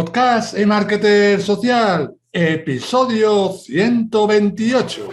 Podcast eMarketer Social, episodio 128.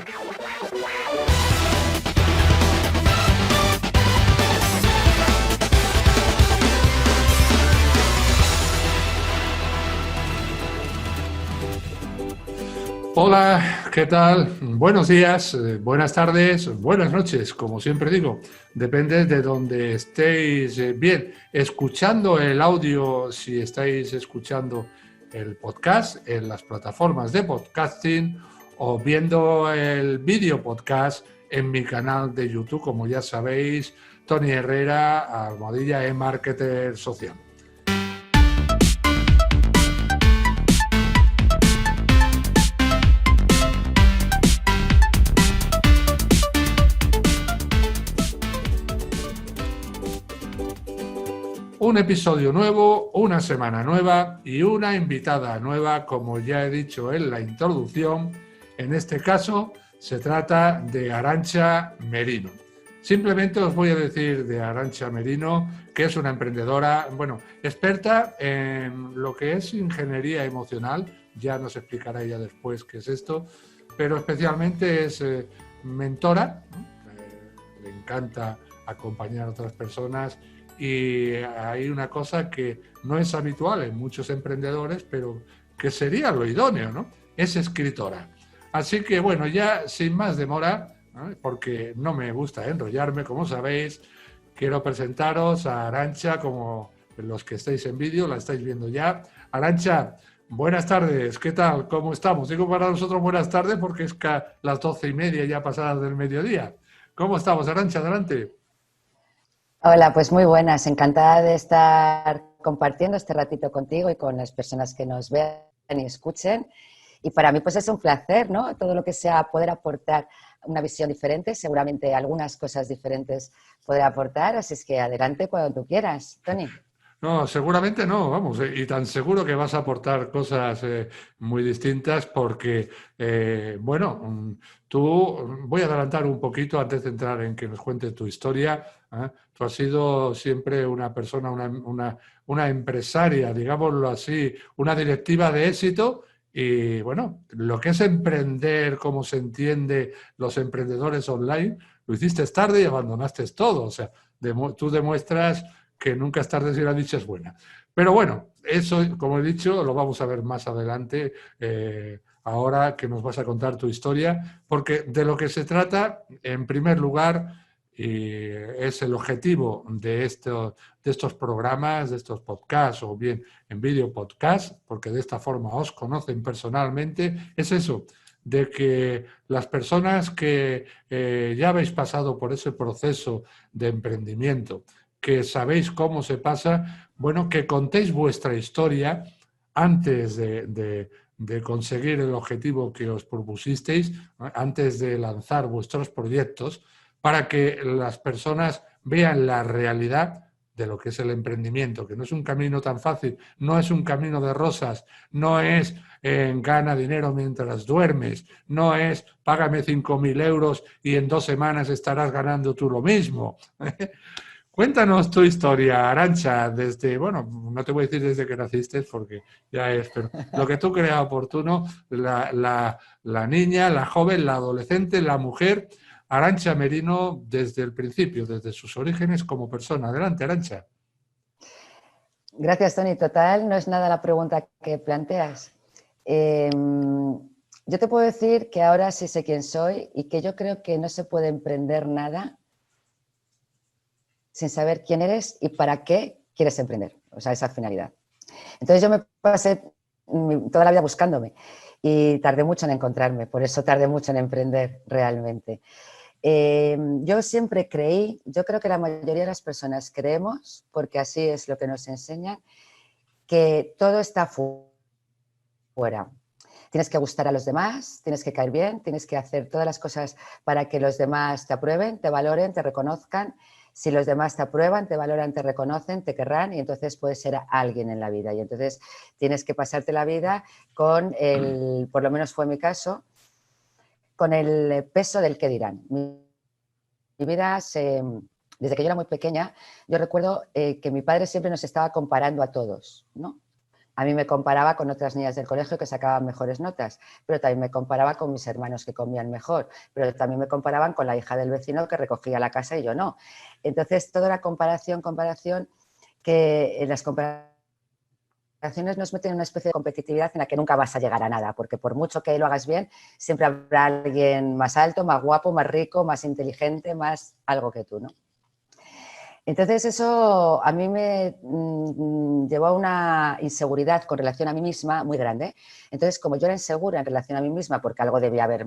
Hola, ¿qué tal? Buenos días, buenas tardes, buenas noches, como siempre digo. Depende de donde estéis bien escuchando el audio, si estáis escuchando el podcast en las plataformas de podcasting o viendo el vídeo podcast en mi canal de YouTube, como ya sabéis, Tony Herrera, almohadilla eMarketer Social. Un episodio nuevo, una semana nueva y una invitada nueva, como ya he dicho en la introducción. En este caso se trata de Arantxa Merino. Simplemente os voy a decir de Arantxa Merino que es una emprendedora, experta en lo que es ingeniería emocional. Ya nos explicará ella después qué es esto, pero especialmente es mentora, ¿no? Le encanta acompañar a otras personas. Y hay una cosa que no es habitual en muchos emprendedores, pero que sería lo idóneo, ¿no? Es escritora. Así que, bueno, ya sin más demora, ¿no? Porque no me gusta enrollarme, como sabéis, quiero presentaros a Arantxa, como los que estáis en vídeo, la estáis viendo ya. Arantxa, buenas tardes, ¿qué tal? ¿Cómo estamos? Digo para nosotros buenas tardes porque es las 12:30 ya pasadas del mediodía. ¿Cómo estamos, Arantxa? Adelante. Hola, pues muy buenas. Encantada de estar compartiendo este ratito contigo y con las personas que nos vean y escuchen. Y para mí pues es un placer, ¿no? Todo lo que sea poder aportar una visión diferente, seguramente algunas cosas diferentes poder aportar. Así es que adelante cuando tú quieras, Tony. No, seguramente no, vamos, y tan seguro que vas a aportar cosas muy distintas porque, voy a adelantar un poquito antes de entrar en que nos cuentes tu historia. ¿Eh? Tú has sido siempre una persona, una empresaria, digámoslo así, una directiva de éxito. Y bueno, lo que es emprender, como se entiende los emprendedores online, lo hiciste tarde y abandonaste todo. O sea, tú demuestras que nunca es tarde si la dicha es buena. Pero bueno, eso, como he dicho, lo vamos a ver más adelante, ahora que nos vas a contar tu historia, porque de lo que se trata, en primer lugar, y es el objetivo de estos programas, de estos podcasts, o bien en vídeo podcast, porque de esta forma os conocen personalmente, es eso, de que las personas que ya habéis pasado por ese proceso de emprendimiento, que sabéis cómo se pasa, bueno, que contéis vuestra historia antes de conseguir el objetivo que os propusisteis, ¿no? Antes de lanzar vuestros proyectos, para que las personas vean la realidad de lo que es el emprendimiento, que no es un camino tan fácil, no es un camino de rosas, no es gana dinero mientras duermes, no es págame 5.000 euros y en 2 semanas estarás ganando tú lo mismo. Cuéntanos tu historia, Arantxa, desde, bueno, no te voy a decir desde que naciste, porque ya es, pero lo que tú creas oportuno, la niña, la joven, la adolescente, la mujer, Arantxa Merino, desde el principio, desde sus orígenes como persona. Adelante, Arantxa. Gracias, Tony. Total, no es nada la pregunta que planteas. Yo te puedo decir que ahora sí sé quién soy y que yo creo que no se puede emprender nada sin saber quién eres y para qué quieres emprender, o sea, esa finalidad. Entonces yo me pasé toda la vida buscándome y tardé mucho en encontrarme, por eso tardé mucho en emprender realmente. Yo siempre creí, yo creo que la mayoría de las personas creemos, porque así es lo que nos enseñan, que todo está fuera. Tienes que gustar a los demás, tienes que caer bien, tienes que hacer todas las cosas para que los demás te aprueben, te valoren, te reconozcan. Si los demás te aprueban, te valoran, te reconocen, te querrán y entonces puedes ser alguien en la vida. Y entonces tienes que pasarte la vida con el, por lo menos fue mi caso, con el peso del qué dirán. Mi vida desde que yo era muy pequeña, yo recuerdo que mi padre siempre nos estaba comparando a todos, ¿no? A mí me comparaba con otras niñas del colegio que sacaban mejores notas, pero también me comparaba con mis hermanos que comían mejor, pero también me comparaban con la hija del vecino que recogía la casa y yo no. Entonces, todo era comparación, que en las comparaciones nos meten en una especie de competitividad en la que nunca vas a llegar a nada, porque por mucho que lo hagas bien, siempre habrá alguien más alto, más guapo, más rico, más inteligente, más algo que tú, ¿no? Entonces eso a mí me llevó a una inseguridad con relación a mí misma muy grande. Entonces, como yo era insegura en relación a mí misma porque algo debía haber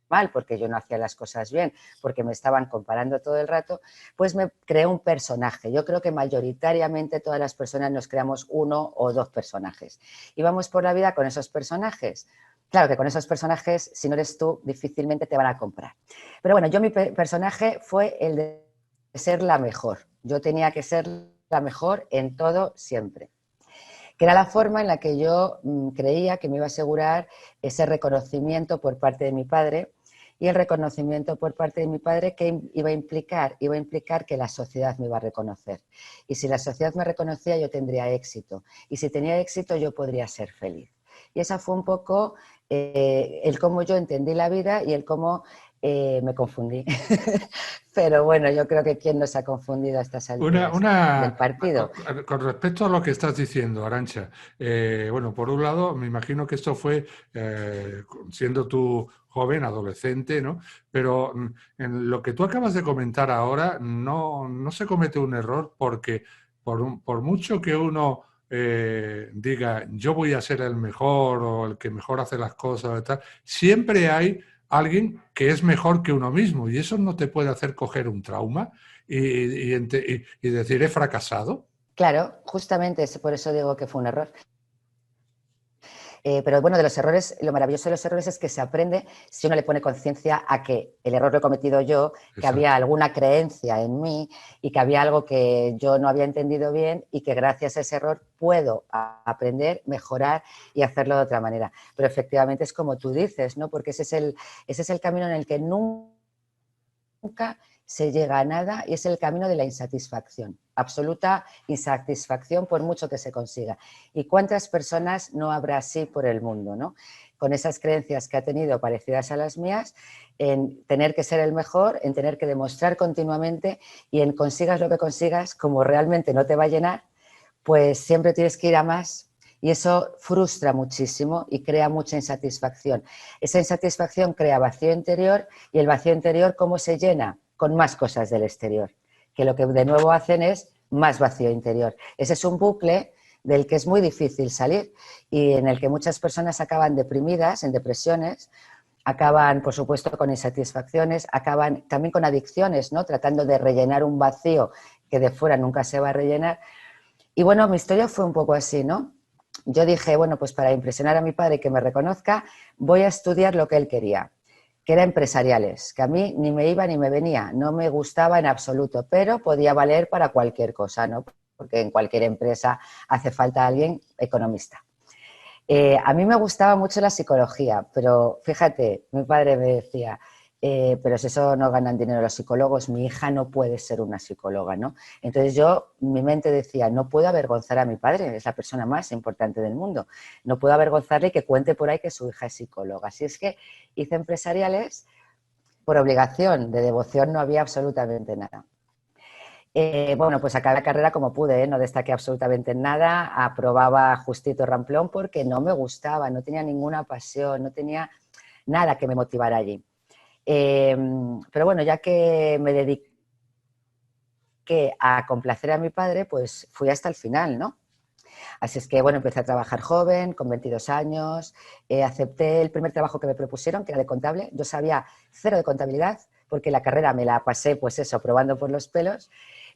mal, porque yo no hacía las cosas bien, porque me estaban comparando todo el rato, pues me creé un personaje. Yo creo que mayoritariamente todas las personas nos creamos uno o dos personajes. Y vamos por la vida con esos personajes. Claro que con esos personajes, si no eres tú, difícilmente te van a comprar. Pero bueno, yo mi personaje fue el de ser la mejor. Yo tenía que ser la mejor en todo siempre. Que era la forma en la que yo creía que me iba a asegurar ese reconocimiento por parte de mi padre, y el reconocimiento por parte de mi padre que iba a implicar que la sociedad me iba a reconocer. Y si la sociedad me reconocía, yo tendría éxito. Y si tenía éxito, yo podría ser feliz. Y esa fue un poco el cómo yo entendí la vida y el cómo me confundí. Pero bueno, yo creo que quién nos ha confundido a estas alturas del partido. Con respecto a lo que estás diciendo, Arantxa, bueno, por un lado, me imagino que esto fue siendo tú joven, adolescente, ¿no? Pero en lo que tú acabas de comentar ahora, no se comete un error porque por mucho que uno diga yo voy a ser el mejor o el que mejor hace las cosas y tal, siempre hay alguien que es mejor que uno mismo y eso no te puede hacer coger un trauma y decir he fracasado. Claro, justamente por eso digo que fue un error. Pero bueno, de los errores, lo maravilloso de los errores es que se aprende si uno le pone conciencia a que el error lo he cometido yo, que Exacto. había alguna creencia en mí y que había algo que yo no había entendido bien y que gracias a ese error puedo aprender, mejorar y hacerlo de otra manera. Pero efectivamente es como tú dices, ¿no? Porque ese es el camino en el que nunca se llega a nada y es el camino de la insatisfacción, absoluta insatisfacción por mucho que se consiga. ¿Y cuántas personas no habrá así por el mundo, ¿no? Con esas creencias que ha tenido parecidas a las mías, en tener que ser el mejor, en tener que demostrar continuamente y en consigas lo que consigas, como realmente no te va a llenar, pues siempre tienes que ir a más. Y eso frustra muchísimo y crea mucha insatisfacción. Esa insatisfacción crea vacío interior y el vacío interior, ¿cómo se llena? Con más cosas del exterior, que lo que de nuevo hacen es más vacío interior. Ese es un bucle del que es muy difícil salir y en el que muchas personas acaban deprimidas, en depresiones, acaban, por supuesto, con insatisfacciones, acaban también con adicciones, ¿no? Tratando de rellenar un vacío que de fuera nunca se va a rellenar. Y bueno, mi historia fue un poco así, ¿no? Yo dije, bueno, pues para impresionar a mi padre y que me reconozca, voy a estudiar lo que él quería, que era empresariales, que a mí ni me iba ni me venía, no me gustaba en absoluto, pero podía valer para cualquier cosa, ¿no? Porque en cualquier empresa hace falta alguien economista. A mí me gustaba mucho la psicología, pero fíjate, mi padre me decía, pero si eso no ganan dinero los psicólogos, mi hija no puede ser una psicóloga, ¿no? Entonces mi mente decía, no puedo avergonzar a mi padre, es la persona más importante del mundo, no puedo avergonzarle y que cuente por ahí que su hija es psicóloga. Así es que hice empresariales por obligación, de devoción no había absolutamente nada. Bueno, pues acabé la carrera como pude, no destaqué absolutamente en nada, aprobaba justito ramplón porque no me gustaba, no tenía ninguna pasión, no tenía nada que me motivara allí. Pero bueno, ya que me dediqué a complacer a mi padre, pues fui hasta el final, ¿no? Así es que, bueno, empecé a trabajar joven, con 22 años, acepté el primer trabajo que me propusieron, que era de contable. Yo sabía cero de contabilidad, porque la carrera me la pasé, pues eso, probando por los pelos,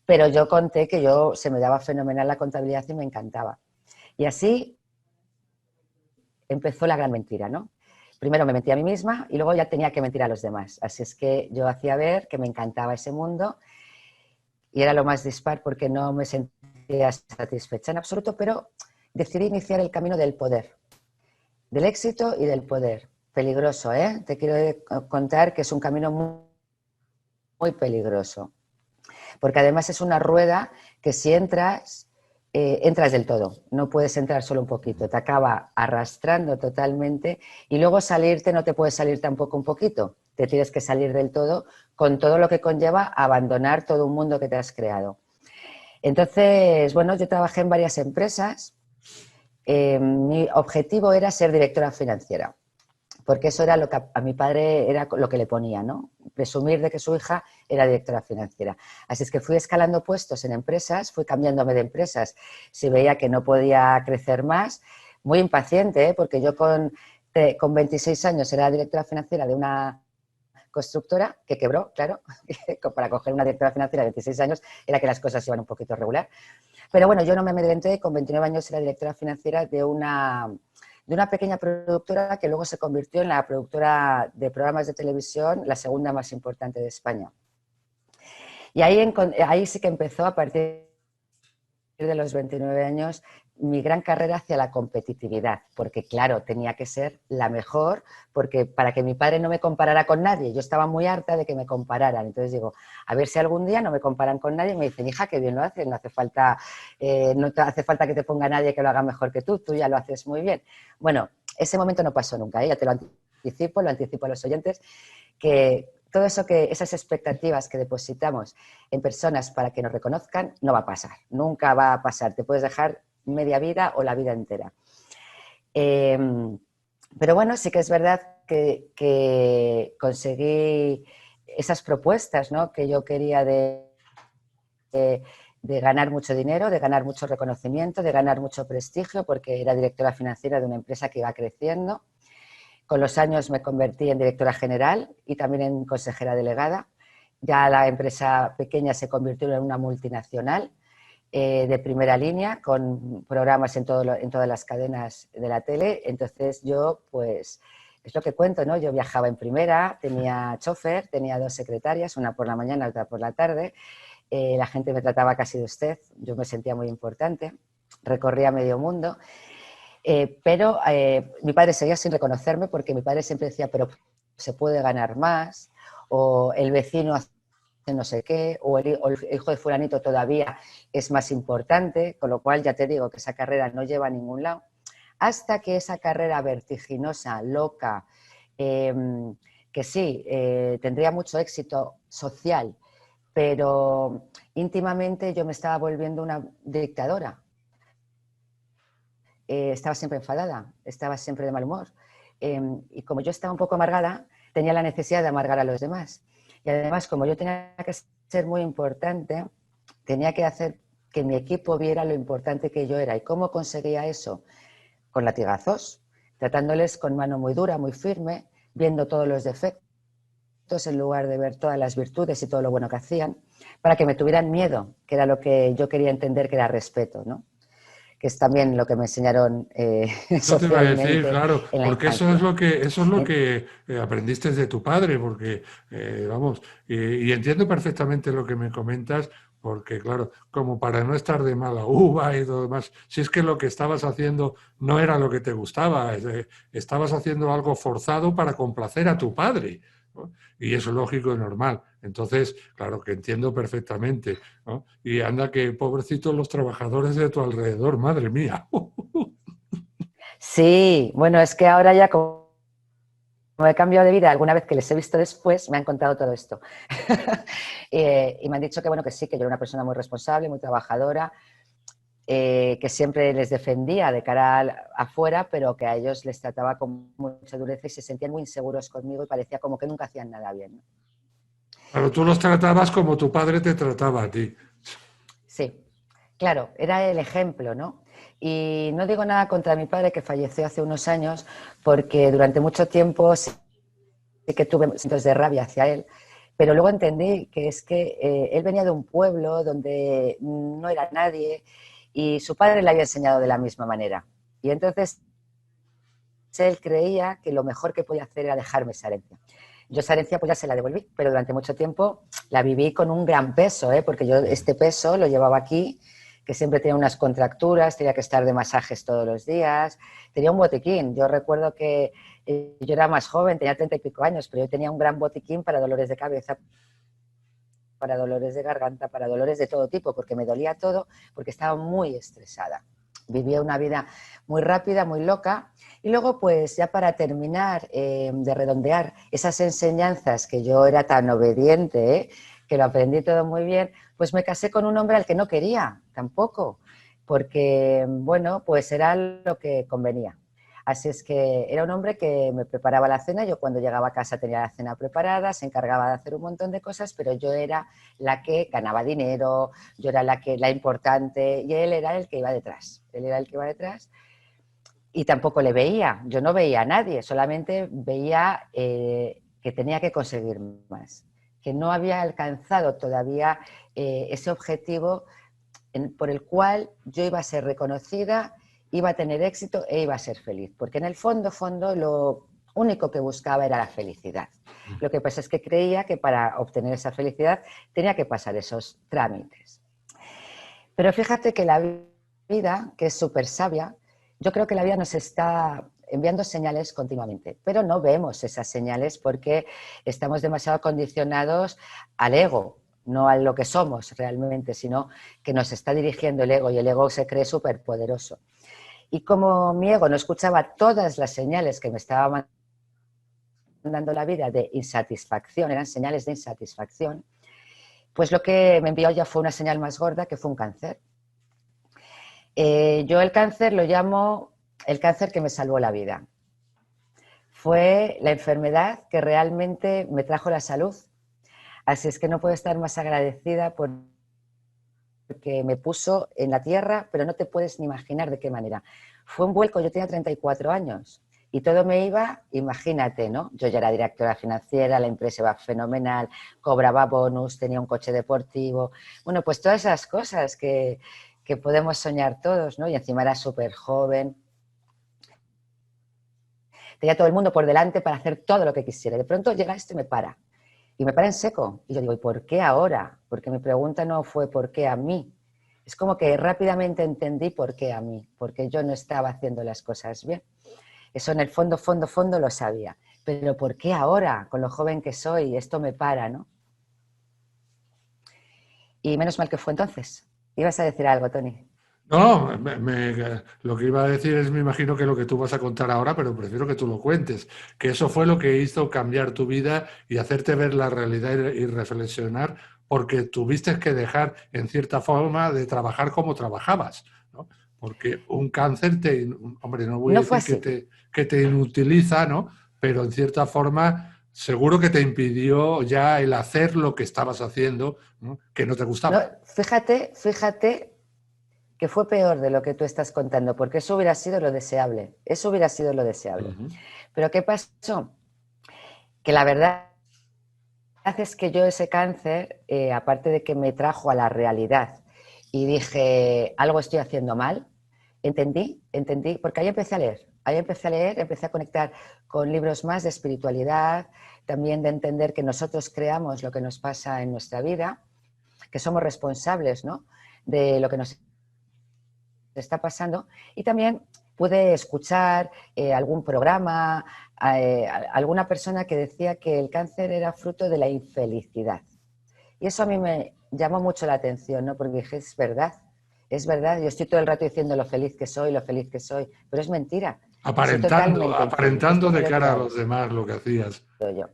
pero yo conté que se me daba fenomenal la contabilidad y me encantaba. Y así empezó la gran mentira, ¿no? Primero me mentí a mí misma y luego ya tenía que mentir a los demás. Así es que yo hacía ver que me encantaba ese mundo y era lo más dispar porque no me sentía satisfecha en absoluto, pero decidí iniciar el camino del poder, del éxito y del poder. Peligroso, ¿eh? Te quiero contar que es un camino muy, muy peligroso, porque además es una rueda que si entras entras del todo, no puedes entrar solo un poquito, te acaba arrastrando totalmente y luego salirte no te puedes salir tampoco un poquito, te tienes que salir del todo con todo lo que conlleva abandonar todo un mundo que te has creado. Entonces, bueno, yo trabajé en varias empresas, mi objetivo era ser directora financiera, porque eso era lo que a mi padre era lo que le ponía, ¿no? Presumir de que su hija era directora financiera. Así es que fui escalando puestos en empresas, fui cambiándome de empresas. Si veía que no podía crecer más, muy impaciente, ¿eh? Porque yo con 26 años era directora financiera de una constructora que quebró, claro, para coger una directora financiera de 26 años era que las cosas iban un poquito regular. Pero bueno, yo no me amedrenté, con 29 años era directora financiera de una pequeña productora que luego se convirtió en la productora de programas de televisión, la segunda más importante de España. Y ahí sí que empezó, a partir de los 29 años, mi gran carrera hacia la competitividad, porque claro, tenía que ser la mejor, porque para que mi padre no me comparara con nadie, yo estaba muy harta de que me compararan, entonces digo, a ver si algún día no me comparan con nadie y me dicen, hija, qué bien lo haces, no hace falta que te ponga nadie que lo haga mejor que tú ya lo haces muy bien. Bueno, ese momento no pasó nunca, ya te lo anticipo a los oyentes, que todo eso, esas expectativas que depositamos en personas para que nos reconozcan, no va a pasar, nunca va a pasar, te puedes dejar media vida o la vida entera. Pero bueno, sí que es verdad que conseguí esas propuestas, ¿no?, que yo quería de ganar mucho dinero, de ganar mucho reconocimiento, de ganar mucho prestigio, porque era directora financiera de una empresa que iba creciendo. Con los años me convertí en directora general y también en consejera delegada. Ya la empresa pequeña se convirtió en una multinacional de primera línea, con programas en todas las cadenas de la tele. Entonces yo, pues, es lo que cuento, ¿no? Yo viajaba en primera, tenía chofer, tenía 2 secretarias, una por la mañana, otra por la tarde. La gente me trataba casi de usted, yo me sentía muy importante, recorría medio mundo. Pero mi padre seguía sin reconocerme, porque mi padre siempre decía, pero se puede ganar más, o el vecino hace no sé qué, o el hijo de fulanito todavía es más importante, con lo cual ya te digo que esa carrera no lleva a ningún lado, hasta que esa carrera vertiginosa, loca, que sí, tendría mucho éxito social, pero íntimamente yo me estaba volviendo una dictadora. Estaba siempre enfadada, estaba siempre de mal humor. Y como yo estaba un poco amargada, tenía la necesidad de amargar a los demás. Y además, como yo tenía que ser muy importante, tenía que hacer que mi equipo viera lo importante que yo era. ¿Y cómo conseguía eso? Con latigazos, tratándoles con mano muy dura, muy firme, viendo todos los defectos en lugar de ver todas las virtudes y todo lo bueno que hacían, para que me tuvieran miedo, que era lo que yo quería entender, que era respeto, ¿no? Que es también lo que me enseñaron Eso te iba a decir, socialmente claro, en la porque infancia. eso es lo que aprendiste de tu padre, porque, vamos, y entiendo perfectamente lo que me comentas, porque, claro, como para no estar de mala uva y todo demás, si es que lo que estabas haciendo no era lo que te gustaba, estabas haciendo algo forzado para complacer a tu padre, ¿no? Y eso es lógico y normal. Entonces, claro, que entiendo perfectamente, ¿no? Y anda que pobrecitos los trabajadores de tu alrededor, madre mía. Sí, bueno, es que ahora ya como he cambiado de vida, alguna vez que les he visto después, me han contado todo esto. Y me han dicho que, bueno, que sí, que yo era una persona muy responsable, muy trabajadora, que siempre les defendía de cara afuera, pero que a ellos les trataba con mucha dureza y se sentían muy inseguros conmigo y parecía como que nunca hacían nada bien, ¿no? Pero tú los tratabas como tu padre te trataba a ti. Sí, claro, era el ejemplo, ¿no? Y no digo nada contra mi padre, que falleció hace unos años, porque durante mucho tiempo sí que tuve momentos de rabia hacia él, pero luego entendí que es que él venía de un pueblo donde no era nadie y su padre le había enseñado de la misma manera. Y entonces él creía que lo mejor que podía hacer era dejarme esa herencia. Yo esa herencia pues ya se la devolví, pero durante mucho tiempo la viví con un gran peso, porque yo este peso lo llevaba aquí, que siempre tenía unas contracturas, tenía que estar de masajes todos los días, tenía un botiquín. Yo recuerdo que yo era más joven, tenía 30 y pico años, pero yo tenía un gran botiquín para dolores de cabeza, para dolores de garganta, para dolores de todo tipo, porque me dolía todo, porque estaba muy estresada. Vivía una vida muy rápida, muy loca. Y luego, pues ya para terminar de redondear esas enseñanzas que yo era tan obediente, que lo aprendí todo muy bien, pues me casé con un hombre al que no quería tampoco, porque, bueno, pues era lo que convenía. Así es que era un hombre que me preparaba la cena, yo cuando llegaba a casa tenía la cena preparada, se encargaba de hacer un montón de cosas, pero yo era la que ganaba dinero, yo era la importante y él era el que iba detrás. Él era el que iba detrás y tampoco le veía, yo no veía a nadie, solamente veía que tenía que conseguir más, que no había alcanzado todavía ese objetivo por el cual yo iba a ser reconocida, iba a tener éxito e iba a ser feliz. Porque en el fondo, lo único que buscaba era la felicidad. Lo que pasa es que creía que para obtener esa felicidad tenía que pasar esos trámites. Pero fíjate que la vida, que es súper sabia, yo creo que la vida nos está enviando señales continuamente, pero no vemos esas señales porque estamos demasiado condicionados al ego, no a lo que somos realmente, sino que nos está dirigiendo el ego y el ego se cree súper poderoso. Y como mi ego no escuchaba todas las señales que me estaba mandando la vida de insatisfacción, eran señales de insatisfacción, pues lo que me envió ya fue una señal más gorda, que fue un cáncer. Yo el cáncer lo llamo el cáncer que me salvó la vida. Fue la enfermedad que realmente me trajo la salud. Así es que no puedo estar más agradecida porque me puso en la tierra, pero no te puedes ni imaginar de qué manera. Fue un vuelco, yo tenía 34 años y todo me iba, imagínate, ¿no? Yo ya era directora financiera, la empresa iba fenomenal, cobraba bonus, tenía un coche deportivo, bueno, pues todas esas cosas que podemos soñar todos, ¿no? Y encima era súper joven. Tenía todo el mundo por delante para hacer todo lo que quisiera. De pronto llega esto y me para. Y me para en seco. Y yo digo, ¿y por qué ahora? Porque mi pregunta no fue ¿por qué a mí? Es como que rápidamente entendí por qué a mí, porque yo no estaba haciendo las cosas bien. Eso en el fondo lo sabía. Pero ¿por qué ahora, con lo joven que soy, esto me para, ¿no? Y menos mal que fue entonces. ¿Ibas a decir algo, Tony? No, lo que iba a decir es, me imagino que lo que tú vas a contar ahora, pero prefiero que tú lo cuentes, que eso fue lo que hizo cambiar tu vida y hacerte ver la realidad y reflexionar, porque tuviste que dejar, en cierta forma, de trabajar como trabajabas, ¿no? Porque un cáncer hombre, no voy a No fue decir así. que te inutiliza, ¿no? Pero en cierta forma, seguro que te impidió ya el hacer lo que estabas haciendo, ¿no? Que no te No, gustaba. fíjate que fue peor de lo que tú estás contando, porque eso hubiera sido lo deseable. Eso hubiera sido lo deseable. Ujú. Pero ¿qué pasó? Que la verdad es que yo ese cáncer, aparte de que me trajo a la realidad y dije, algo estoy haciendo mal, entendí, porque ahí empecé a leer, empecé a conectar con libros más de espiritualidad, también de entender que nosotros creamos lo que nos pasa en nuestra vida, que somos responsables, ¿no?, de lo que nos está pasando, y también pude escuchar algún programa, alguna persona que decía que el cáncer era fruto de la infelicidad. Y eso a mí me llamó mucho la atención, ¿no? Porque dije, es verdad, yo estoy todo el rato diciendo lo feliz que soy, pero es mentira, soy totalmente infeliz. Aparentando Esto me de lo he cara a creado los demás lo que hacías. yo.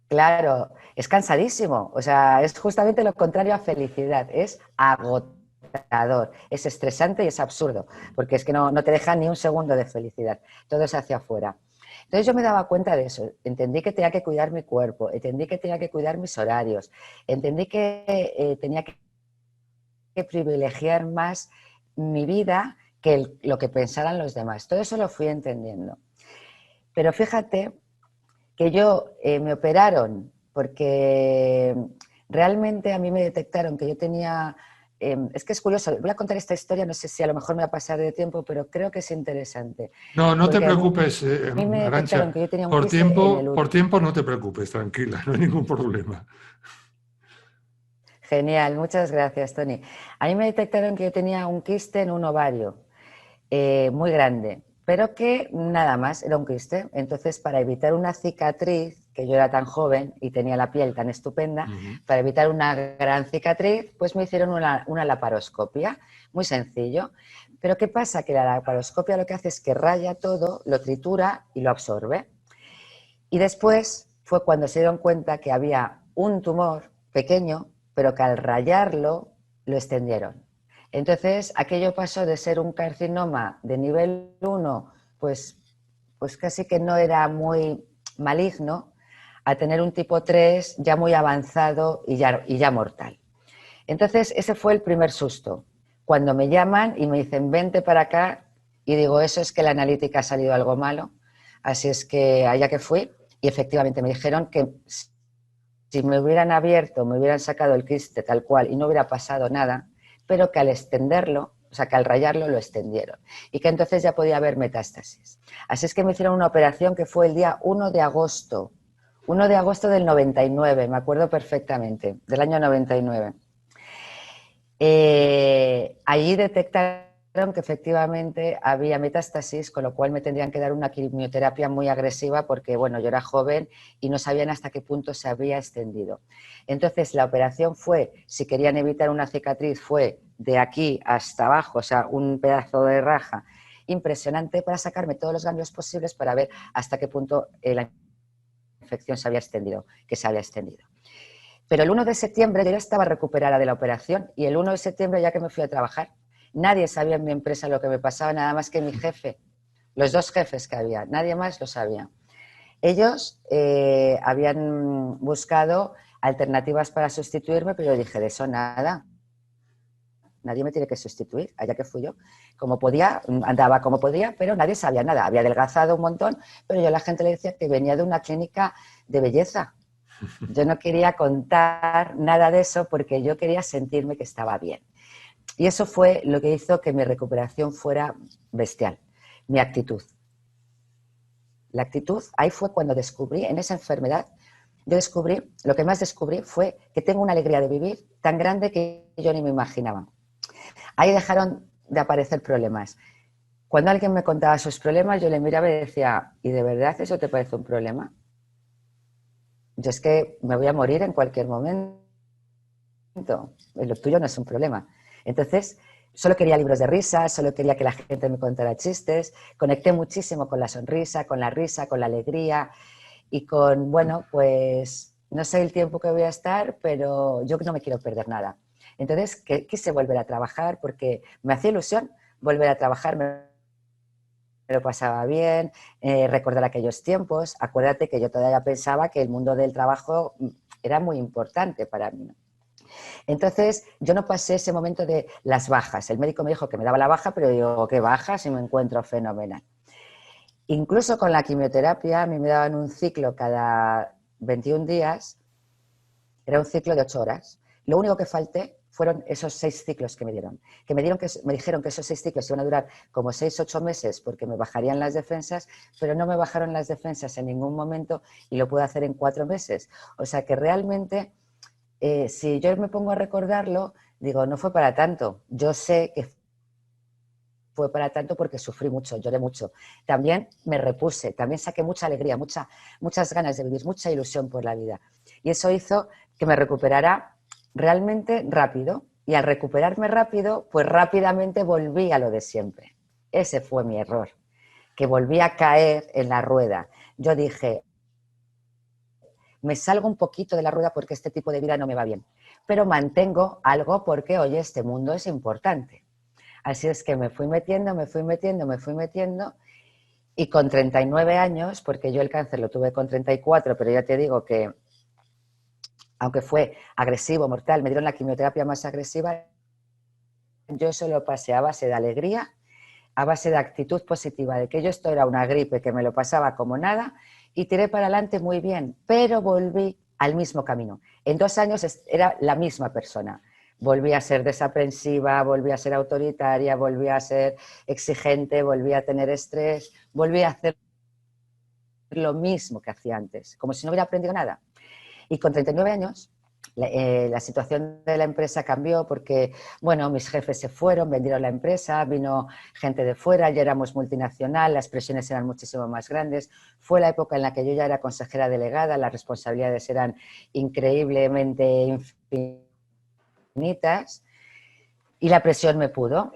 Claro, es cansadísimo, o sea, es justamente lo contrario a felicidad, es agotador, es estresante y es absurdo, porque es que no te deja ni un segundo de felicidad, todo es hacia afuera. Entonces yo me daba cuenta de eso, entendí que tenía que cuidar mi cuerpo, entendí que tenía que cuidar mis horarios, entendí que tenía que privilegiar más mi vida que lo que pensaran los demás. Todo eso lo fui entendiendo. Pero fíjate que me operaron porque realmente a mí me detectaron que yo tenía, es que es curioso, voy a contar esta historia, no sé si a lo mejor me va a pasar de tiempo, pero creo que es interesante, No, no te porque a preocupes, mí me Arantxa. detectaron que yo tenía un quiste en el Por útero. tiempo no te preocupes, tranquila, no hay ningún problema. Genial, muchas gracias, Tony. A mí me detectaron que yo tenía un quiste en un ovario muy grande, pero que nada más era un quiste. Entonces, para evitar una cicatriz, que yo era tan joven y tenía la piel tan estupenda, para evitar una gran cicatriz, pues me hicieron una laparoscopia, muy sencillo. Pero ¿qué pasa? Que la laparoscopia lo que hace es que raya todo, lo tritura y lo absorbe. Y después fue cuando se dieron cuenta que había un tumor pequeño, pero que al rayarlo lo extendieron. Entonces, aquello pasó de ser un carcinoma de nivel 1, pues casi que no era muy maligno, a tener un tipo 3 ya muy avanzado y ya mortal. Entonces, ese fue el primer susto. Cuando me llaman y me dicen, vente para acá, y digo, eso es que la analítica ha salido algo malo. Así es que allá que fui, y efectivamente me dijeron que si me hubieran abierto, me hubieran sacado el quiste tal cual y no hubiera pasado nada, pero que al extenderlo, o sea, que al rayarlo lo extendieron y que entonces ya podía haber metástasis. Así es que me hicieron una operación que fue el día 1 de agosto del 99, me acuerdo perfectamente, del año 99. Allí detectaron que efectivamente había metástasis, con lo cual me tendrían que dar una quimioterapia muy agresiva porque, bueno, yo era joven y no sabían hasta qué punto se había extendido. Entonces, la operación fue, si querían evitar una cicatriz, fue de aquí hasta abajo, o sea, un pedazo de raja impresionante para sacarme todos los ganglios posibles para ver hasta qué punto la infección se había extendido, que se había extendido. Pero el 1 de septiembre yo ya estaba recuperada de la operación y el 1 de septiembre ya que me fui a trabajar, nadie sabía en mi empresa lo que me pasaba, nada más que mi jefe, los 2 jefes que había, nadie más lo sabía. Ellos habían buscado alternativas para sustituirme, pero yo dije, de eso nada, nadie me tiene que sustituir, allá que fui yo. Como podía, andaba como podía, pero nadie sabía nada. Había adelgazado un montón, pero yo a la gente le decía que venía de una clínica de belleza. Yo no quería contar nada de eso porque yo quería sentirme que estaba bien. Y eso fue lo que hizo que mi recuperación fuera bestial, mi actitud. La actitud, ahí fue cuando descubrí, en esa enfermedad, yo descubrí, lo que más descubrí fue que tengo una alegría de vivir tan grande que yo ni me imaginaba. Ahí dejaron de aparecer problemas. Cuando alguien me contaba sus problemas, yo le miraba y decía, ¿y de verdad eso te parece un problema? Yo es que me voy a morir en cualquier momento. Lo tuyo no es un problema. Entonces, solo quería libros de risas, solo quería que la gente me contara chistes. Conecté muchísimo con la sonrisa, con la risa, con la alegría y con, bueno, pues no sé el tiempo que voy a estar, pero yo no me quiero perder nada. Entonces, quise volver a trabajar porque me hacía ilusión volver a trabajar, me lo pasaba bien, recordar aquellos tiempos. Acuérdate que yo todavía pensaba que el mundo del trabajo era muy importante para mí, ¿no? Entonces, yo no pasé ese momento de las bajas. El médico me dijo que me daba la baja, pero yo, ¿qué baja? Si me encuentro fenomenal. Incluso con la quimioterapia, a mí me daban un ciclo cada 21 días, era un ciclo de 8 horas. Lo único que falté fueron esos 6 ciclos que me dieron. Me dijeron que esos 6 ciclos iban a durar como 6 o 8 meses porque me bajarían las defensas, pero no me bajaron las defensas en ningún momento y lo pude hacer en 4 meses. O sea que realmente, si yo me pongo a recordarlo, digo, no fue para tanto. Yo sé que fue para tanto porque sufrí mucho, lloré mucho. También me repuse, también saqué mucha alegría, muchas ganas de vivir, mucha ilusión por la vida. Y eso hizo que me recuperara realmente rápido. Y al recuperarme rápido, pues rápidamente volví a lo de siempre. Ese fue mi error, que volví a caer en la rueda. Yo dije, me salgo un poquito de la rueda porque este tipo de vida no me va bien, pero mantengo algo porque, oye, este mundo es importante. Así es que me fui metiendo y con 39 años, porque yo el cáncer lo tuve con 34, pero ya te digo que aunque fue agresivo, mortal, me dieron la quimioterapia más agresiva, yo eso lo pasé a base de alegría, a base de actitud positiva, de que yo esto era una gripe, que me lo pasaba como nada y tiré para adelante muy bien, pero volví al mismo camino. En 2 años era la misma persona. Volví a ser desaprensiva, volví a ser autoritaria, volví a ser exigente, volví a tener estrés, volví a hacer lo mismo que hacía antes, como si no hubiera aprendido nada. Y con 39 años La situación de la empresa cambió porque, bueno, mis jefes se fueron, vendieron la empresa, vino gente de fuera, ya éramos multinacional, las presiones eran muchísimo más grandes. Fue la época en la que yo ya era consejera delegada, las responsabilidades eran increíblemente infinitas y la presión me pudo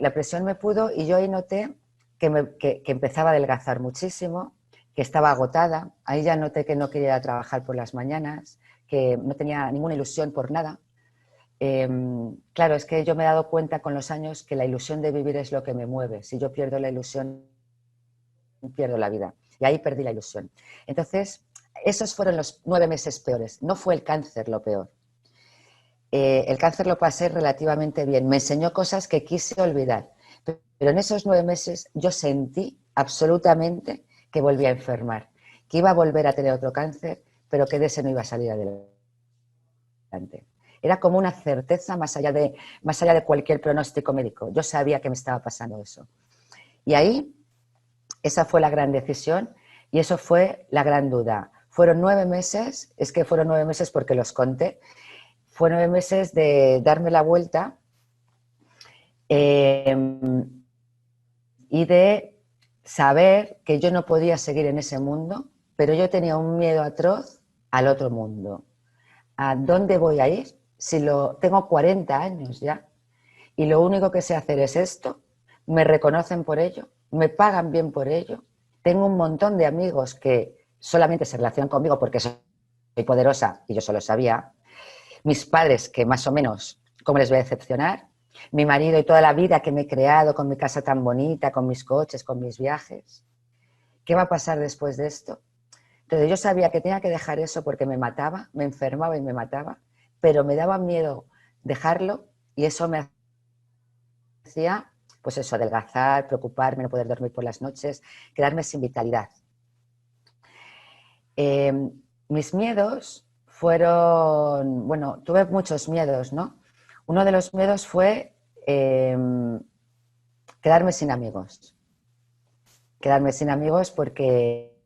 y yo ahí noté que empezaba a adelgazar muchísimo, que estaba agotada, ahí ya noté que no quería trabajar por las mañanas, que no tenía ninguna ilusión por nada. Claro, es que yo me he dado cuenta con los años que la ilusión de vivir es lo que me mueve. Si yo pierdo la ilusión, pierdo la vida. Y ahí perdí la ilusión. Entonces, esos fueron los 9 meses peores. No fue el cáncer lo peor. El cáncer lo pasé relativamente bien. Me enseñó cosas que quise olvidar. Pero en esos 9 meses yo sentí absolutamente que volví a enfermar, que iba a volver a tener otro cáncer, pero que de ese no iba a salir adelante. Era como una certeza más allá de cualquier pronóstico médico. Yo sabía que me estaba pasando eso. Y ahí, esa fue la gran decisión y eso fue la gran duda. Fueron 9 meses, es que fueron 9 meses porque los conté, fue 9 meses de darme la vuelta y de saber que yo no podía seguir en ese mundo, pero yo tenía un miedo atroz al otro mundo. ¿A dónde voy a ir? Si tengo 40 años ya y lo único que sé hacer es esto, me reconocen por ello, me pagan bien por ello, tengo un montón de amigos que solamente se relacionan conmigo porque soy poderosa y yo solo sabía, mis padres que más o menos, ¿cómo les voy a decepcionar? Mi marido y toda la vida que me he creado con mi casa tan bonita, con mis coches, con mis viajes. ¿Qué va a pasar después de esto? Entonces yo sabía que tenía que dejar eso porque me mataba, me enfermaba y me mataba, pero me daba miedo dejarlo y eso me hacía, pues eso, adelgazar, preocuparme, no poder dormir por las noches, quedarme sin vitalidad. Mis miedos fueron, bueno, tuve muchos miedos, ¿no? Uno de los miedos fue quedarme sin amigos. Quedarme sin amigos porque,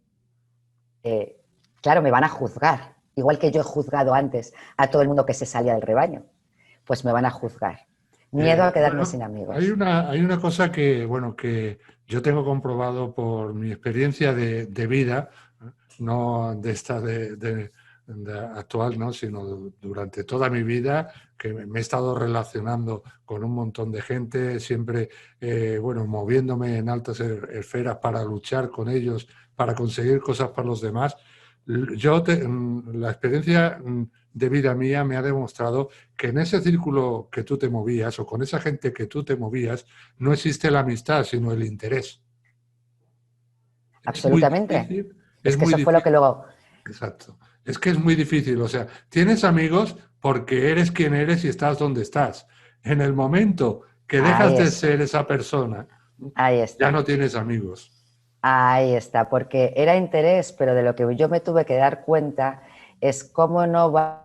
claro, me van a juzgar. Igual que yo he juzgado antes a todo el mundo que se salía del rebaño, pues me van a juzgar. Miedo a quedarme sin Bueno, amigos. hay una cosa que, bueno, que yo tengo comprobado por mi experiencia de vida, ¿eh? No de esta de actual, ¿no? Sino durante toda mi vida, que me he estado relacionando con un montón de gente, siempre, bueno, moviéndome en altas esferas para luchar con ellos, para conseguir cosas para los demás. La experiencia de vida mía me ha demostrado que en ese círculo que tú te movías o con esa gente que tú te movías no existe la amistad, sino el interés. Es muy Absolutamente. difícil, Es es que muy eso fue lo que difícil. luego... Exacto. Es que es muy difícil. O sea, tienes amigos porque eres quien eres y estás donde estás. En el momento que dejas Ahí de está, ser esa persona, ahí ya está. no tienes amigos. Ahí está, porque era interés, pero de lo que yo me tuve que dar cuenta es cómo no van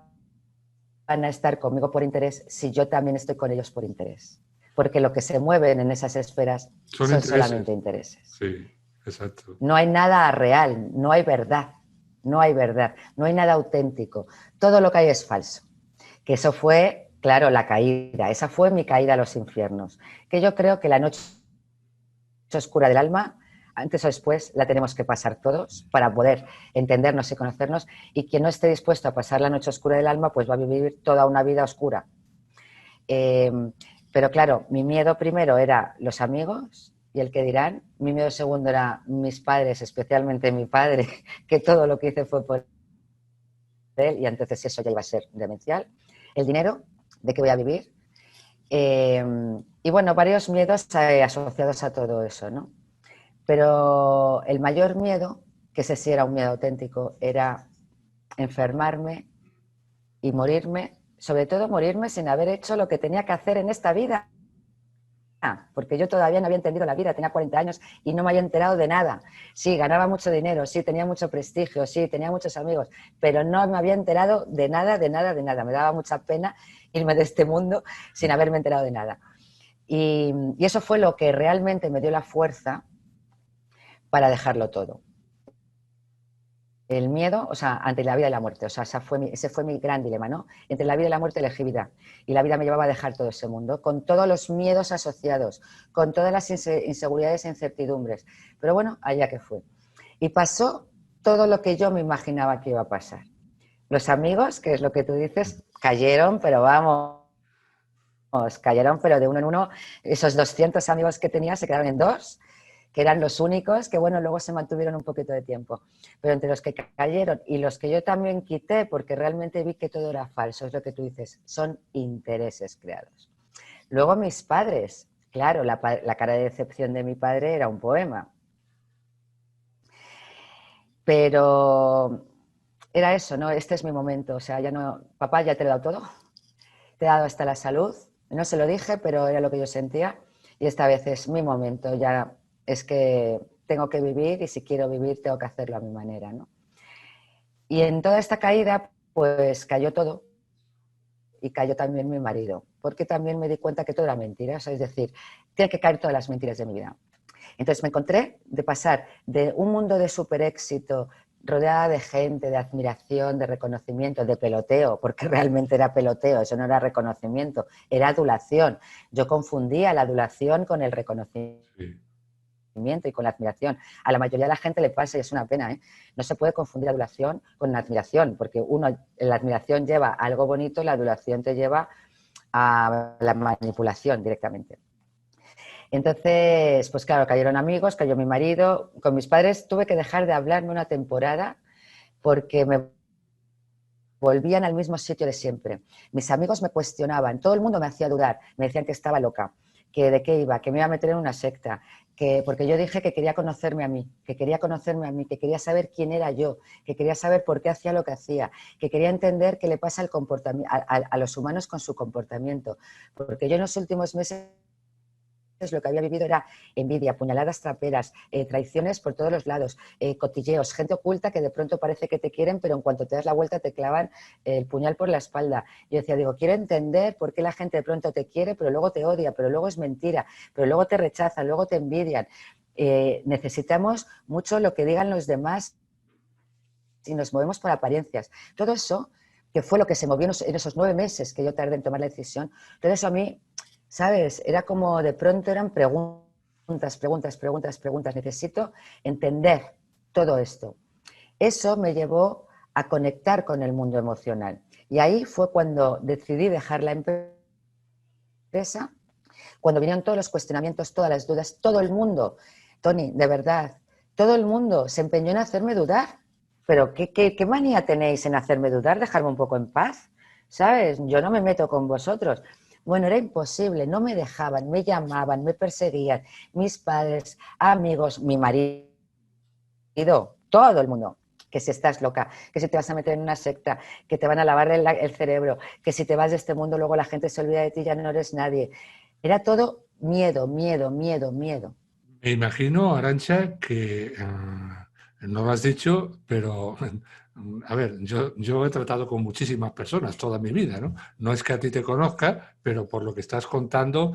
a estar conmigo por interés si yo también estoy con ellos por interés. Porque lo que se mueven en esas esferas Son son solamente intereses. intereses. Sí, exacto. No hay nada real, no hay verdad, no hay verdad, no hay nada auténtico. Todo lo que hay es falso. Que eso fue, claro, la caída. Esa fue mi caída a los infiernos. Que yo creo que la noche oscura del alma, antes o después la tenemos que pasar todos para poder entendernos y conocernos, y quien no esté dispuesto a pasar la noche oscura del alma, pues va a vivir toda una vida oscura. Eh, pero claro, mi miedo primero era los amigos y el que dirán, mi miedo segundo era mis padres, especialmente mi padre, que todo lo que hice fue por él y entonces eso ya iba a ser demencial. El dinero, de qué voy a vivir. Y bueno, varios miedos asociados a todo eso, ¿no? Pero el mayor miedo, que ese sí era un miedo auténtico, era enfermarme y morirme, sobre todo morirme sin haber hecho lo que tenía que hacer en esta vida. Porque yo todavía no había entendido la vida, tenía 40 años y no me había enterado de nada. Sí, ganaba mucho dinero, sí, tenía mucho prestigio, sí, tenía muchos amigos, pero no me había enterado de nada, de nada, de nada. Me daba mucha pena irme de este mundo sin haberme enterado de nada. Y eso fue lo que realmente me dio la fuerza para dejarlo todo. el miedo, o sea, ante la vida y la muerte. O sea, ese fue mi gran dilema, ¿no? Entre la vida y la muerte elegí vida. Y la vida me llevaba a dejar todo ese mundo, con todos los miedos asociados, con todas las inseguridades e incertidumbres. Pero bueno, allá que fue. Y pasó todo lo que yo me imaginaba que iba a pasar. Los amigos, que es lo que tú dices, cayeron, pero vamos, cayeron, pero de uno en uno. Esos 200 amigos que tenía se quedaron en 2, que eran los únicos que, bueno, luego se mantuvieron un poquito de tiempo. Pero entre los que cayeron y los que yo también quité, porque realmente vi que todo era falso, es lo que tú dices, son intereses creados. Luego mis padres, claro, la cara de decepción de mi padre era un poema. Pero era eso, ¿no? Este es mi momento, o sea, ya no, papá, ya te lo he dado todo, te he dado hasta la salud, no se lo dije, pero era lo que yo sentía, y esta vez es mi momento, ya es que tengo que vivir y si quiero vivir tengo que hacerlo a mi manera, ¿no? Y en toda esta caída, pues cayó todo y cayó también mi marido, porque también me di cuenta que todo era mentira, o sea, es decir, tienen que caer todas las mentiras de mi vida. Entonces me encontré de pasar de un mundo de súper éxito, rodeada de gente, de admiración, de reconocimiento, de peloteo, porque realmente era peloteo, eso no era reconocimiento, era adulación. Yo confundía la adulación con el reconocimiento y con la admiración. A la mayoría de la gente le pasa y es una pena, ¿eh? No se puede confundir adulación con la admiración, porque la admiración lleva a algo bonito, la adulación te lleva a la manipulación directamente. Entonces, pues claro, cayeron amigos, cayó mi marido. Con mis padres tuve que dejar de hablarme una temporada porque me volvían al mismo sitio de siempre. Mis amigos me cuestionaban, todo el mundo me hacía dudar, me decían que estaba loca, que de qué iba, que me iba a meter en una secta, porque yo dije que quería conocerme a mí, que quería saber quién era yo, que quería saber por qué hacía lo que hacía, que quería entender qué le pasa al comportamiento, a los humanos con su comportamiento, porque yo en los últimos meses lo que había vivido era envidia, puñaladas traperas, traiciones por todos los lados, cotilleos, gente oculta que de pronto parece que te quieren, pero en cuanto te das la vuelta te clavan el puñal por la espalda. Yo decía, quiero entender por qué la gente de pronto te quiere, pero luego te odia, pero luego es mentira, pero luego te rechazan, luego te envidian. Necesitamos mucho lo que digan los demás y nos movemos por apariencias. Todo eso, que fue lo que se movió en esos 9 meses que yo tardé en tomar la decisión, todo eso a mí, ¿sabes? Era como de pronto eran preguntas. Necesito entender todo esto. Eso me llevó a conectar con el mundo emocional. Y ahí fue cuando decidí dejar la empresa, cuando vinieron todos los cuestionamientos, todas las dudas, todo el mundo, Tony, de verdad, todo el mundo se empeñó en hacerme dudar. Pero ¿qué manía tenéis en hacerme dudar? Dejarme un poco en paz, ¿sabes? Yo no me meto con vosotros. Bueno, era imposible, no me dejaban, me llamaban, me perseguían, mis padres, amigos, mi marido, todo el mundo. Que si estás loca, que si te vas a meter en una secta, que te van a lavar el cerebro, que si te vas de este mundo luego la gente se olvida de ti, ya no eres nadie. Era todo miedo. Me imagino, Arantxa, que no lo has dicho, pero a ver, yo he tratado con muchísimas personas toda mi vida, ¿no? No es que a ti te conozca, pero por lo que estás contando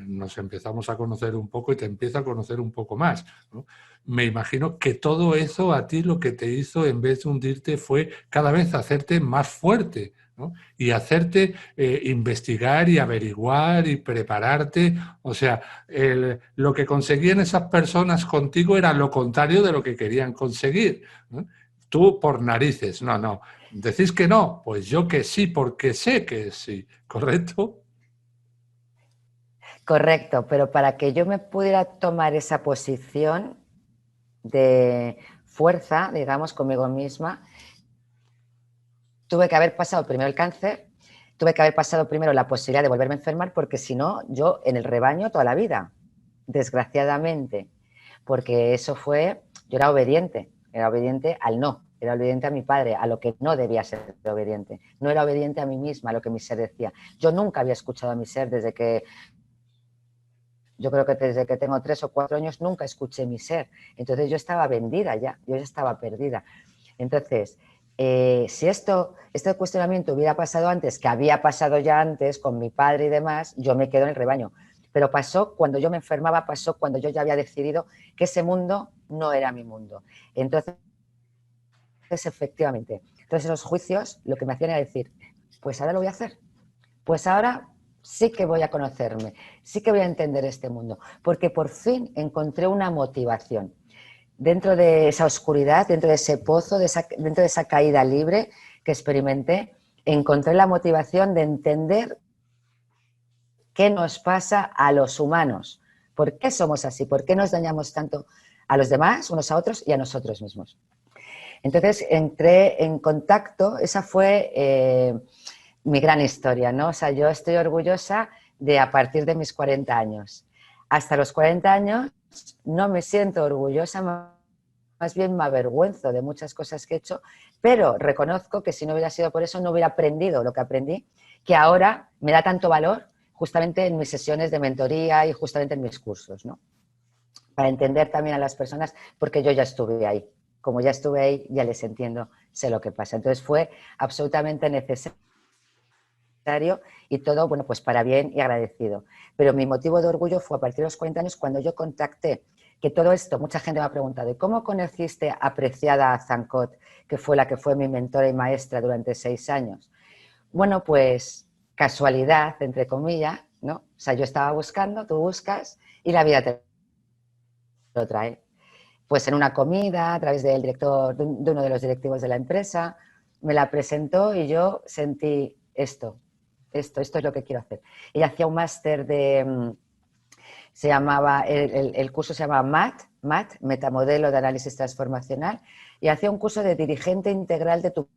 nos empezamos a conocer un poco y te empiezo a conocer un poco más, ¿no? Me imagino que todo eso a ti lo que te hizo, en vez de hundirte, fue cada vez hacerte más fuerte, ¿no? Y hacerte investigar y averiguar y prepararte. O sea, lo que conseguían esas personas contigo era lo contrario de lo que querían conseguir, ¿no? Tú por narices, no. ¿Decís que no? Pues yo que sí, porque sé que sí, ¿correcto? Correcto, pero para que yo me pudiera tomar esa posición de fuerza, digamos, conmigo misma, tuve que haber pasado primero el cáncer, tuve que haber pasado primero la posibilidad de volverme a enfermar, porque si no, yo en el rebaño toda la vida, desgraciadamente, porque eso fue, yo era obediente al no, era obediente a mi padre, a lo que no debía ser obediente, no era obediente a mí misma, a lo que mi ser decía. Yo nunca había escuchado a mi ser yo creo que desde que tengo 3 o 4 años nunca escuché mi ser. Entonces yo estaba vendida ya, yo ya estaba perdida. Entonces, si este cuestionamiento hubiera pasado antes, que había pasado ya antes con mi padre y demás, yo me quedo en el rebaño. Pero pasó cuando yo me enfermaba, pasó cuando yo ya había decidido que ese mundo no era mi mundo. Entonces, efectivamente, entonces esos juicios lo que me hacían era decir, pues ahora lo voy a hacer, pues ahora sí que voy a conocerme, sí que voy a entender este mundo, porque por fin encontré una motivación. Dentro de esa oscuridad, dentro de ese pozo, dentro de esa caída libre que experimenté, encontré la motivación de entender qué nos pasa a los humanos, por qué somos así, por qué nos dañamos tanto a los demás, unos a otros y a nosotros mismos. Entonces entré en contacto, esa fue mi gran historia, ¿no? O sea, yo estoy orgullosa de a partir de mis 40 años. Hasta los 40 años no me siento orgullosa, más bien me avergüenzo de muchas cosas que he hecho, pero reconozco que si no hubiera sido por eso no hubiera aprendido lo que aprendí, que ahora me da tanto valor justamente en mis sesiones de mentoría y justamente en mis cursos, ¿no? Para entender también a las personas, porque yo ya estuve ahí. Como ya estuve ahí, ya les entiendo, sé lo que pasa. Entonces fue absolutamente necesario y todo, bueno, pues para bien y agradecido. Pero mi motivo de orgullo fue a partir de los 40 años cuando yo contacté, que todo esto, mucha gente me ha preguntado, ¿y cómo conociste a Preciada Zancot, que fue la que fue mi mentora y maestra durante 6 años? Bueno, pues casualidad, entre comillas, ¿no? O sea, yo estaba buscando, tú buscas y la vida te lo trae. Pues en una comida, a través del director, de uno de los directivos de la empresa, me la presentó y yo sentí esto es lo que quiero hacer. Ella hacía un máster se llamaba, el curso se llamaba MAT, Metamodelo de Análisis Transformacional, y hacía un curso de dirigente integral de tu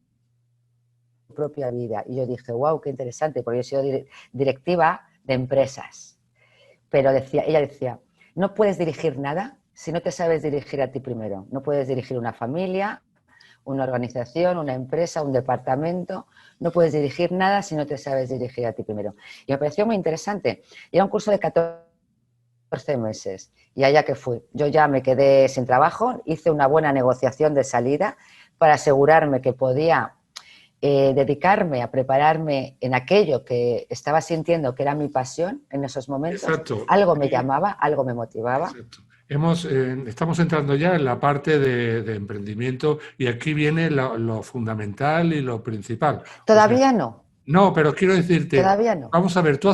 propia vida. Y yo dije, wow, qué interesante, porque yo he sido directiva de empresas. Pero ella decía, no puedes dirigir nada si no te sabes dirigir a ti primero. No puedes dirigir una familia, una organización, una empresa, un departamento. No puedes dirigir nada si no te sabes dirigir a ti primero. Y me pareció muy interesante. Y era un curso de 14 meses. Y allá que fui. Yo ya me quedé sin trabajo, hice una buena negociación de salida para asegurarme que podía dedicarme a prepararme en aquello que estaba sintiendo que era mi pasión en esos momentos. Exacto. Algo me llamaba, algo me motivaba. Exacto. Estamos entrando ya en la parte de emprendimiento y aquí viene lo fundamental y lo principal. Todavía no. No, pero quiero decirte, Todavía no. vamos a ver, tú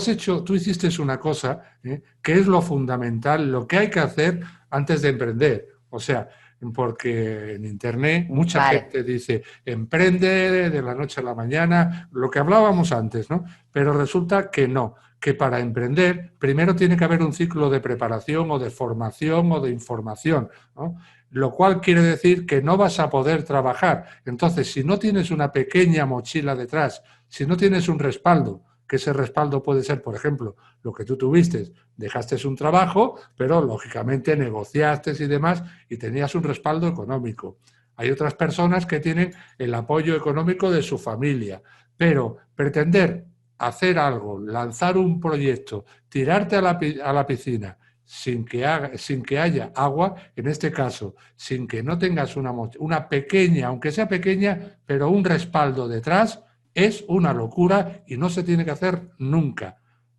hiciste una cosa, que es lo fundamental, lo que hay que hacer antes de emprender. O sea, porque en Internet mucha gente dice, emprende de la noche a la mañana, lo que hablábamos antes, ¿no? Pero resulta que no, que para emprender primero tiene que haber un ciclo de preparación o de formación o de información, ¿no? Lo cual quiere decir que no vas a poder trabajar. Entonces, si no tienes una pequeña mochila detrás, si no tienes un respaldo, que ese respaldo puede ser, por ejemplo, lo que tú tuviste, dejaste un trabajo, pero lógicamente negociaste y demás y tenías un respaldo económico. Hay otras personas que tienen el apoyo económico de su familia, pero pretender hacer algo, lanzar un proyecto, tirarte a la piscina sin que haya agua, en este caso, sin que no tengas una pequeña, aunque sea pequeña, pero un respaldo detrás, es una locura y no se tiene que hacer nunca,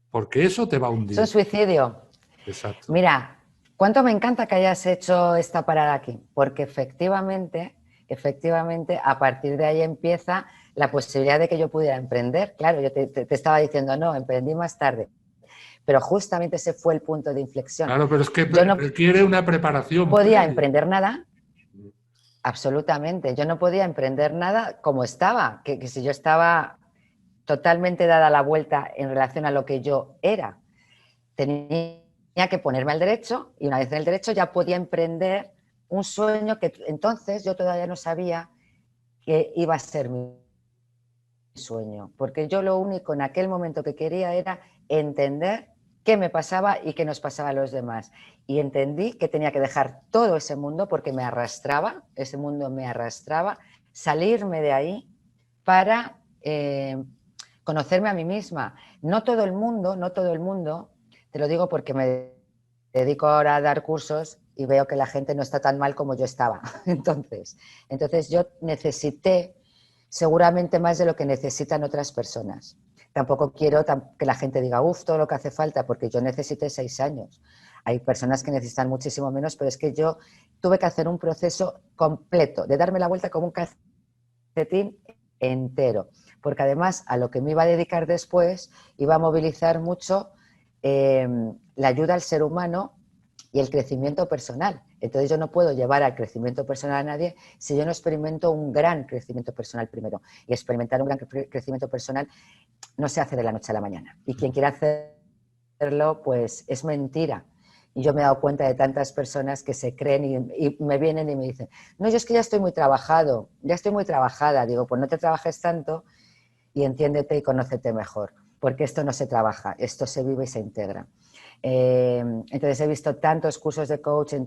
porque eso te va a hundir. Es un suicidio. Exacto. Mira, cuánto me encanta que hayas hecho esta parada aquí, porque efectivamente, a partir de ahí empieza la posibilidad de que yo pudiera emprender. Claro, yo te estaba diciendo, no, emprendí más tarde. Pero justamente ese fue el punto de inflexión. Claro, pero es que requiere una preparación. No podía emprender nada. Absolutamente. Yo no podía emprender nada como estaba, que si yo estaba totalmente dada la vuelta en relación a lo que yo era. Tenía que ponerme al derecho y una vez en el derecho ya podía emprender un sueño que entonces yo todavía no sabía que iba a ser mi sueño, porque yo lo único en aquel momento que quería era entender qué me pasaba y qué nos pasaba a los demás. Y entendí que tenía que dejar todo ese mundo porque me arrastraba, ese mundo me arrastraba, salirme de ahí para conocerme a mí misma. No todo el mundo, te lo digo porque me dedico ahora a dar cursos y veo que la gente no está tan mal como yo estaba. Entonces yo necesité seguramente más de lo que necesitan otras personas. Tampoco quiero que la gente diga, todo lo que hace falta, porque yo necesité 6 años. Hay personas que necesitan muchísimo menos, pero es que yo tuve que hacer un proceso completo, de darme la vuelta como un calcetín calcetín entero, porque además a lo que me iba a dedicar después iba a movilizar mucho la ayuda al ser humano y el crecimiento personal. Entonces yo no puedo llevar al crecimiento personal a nadie si yo no experimento un gran crecimiento personal primero. Y experimentar un gran crecimiento personal no se hace de la noche a la mañana. Y quien quiera hacerlo, pues es mentira. Y yo me he dado cuenta de tantas personas que se creen y me vienen y me dicen, no, yo es que ya estoy muy trabajado, ya estoy muy trabajada. Digo, pues no te trabajes tanto y entiéndete y conócete mejor, porque esto no se trabaja, esto se vive y se integra. Entonces he visto tantos cursos de coaching,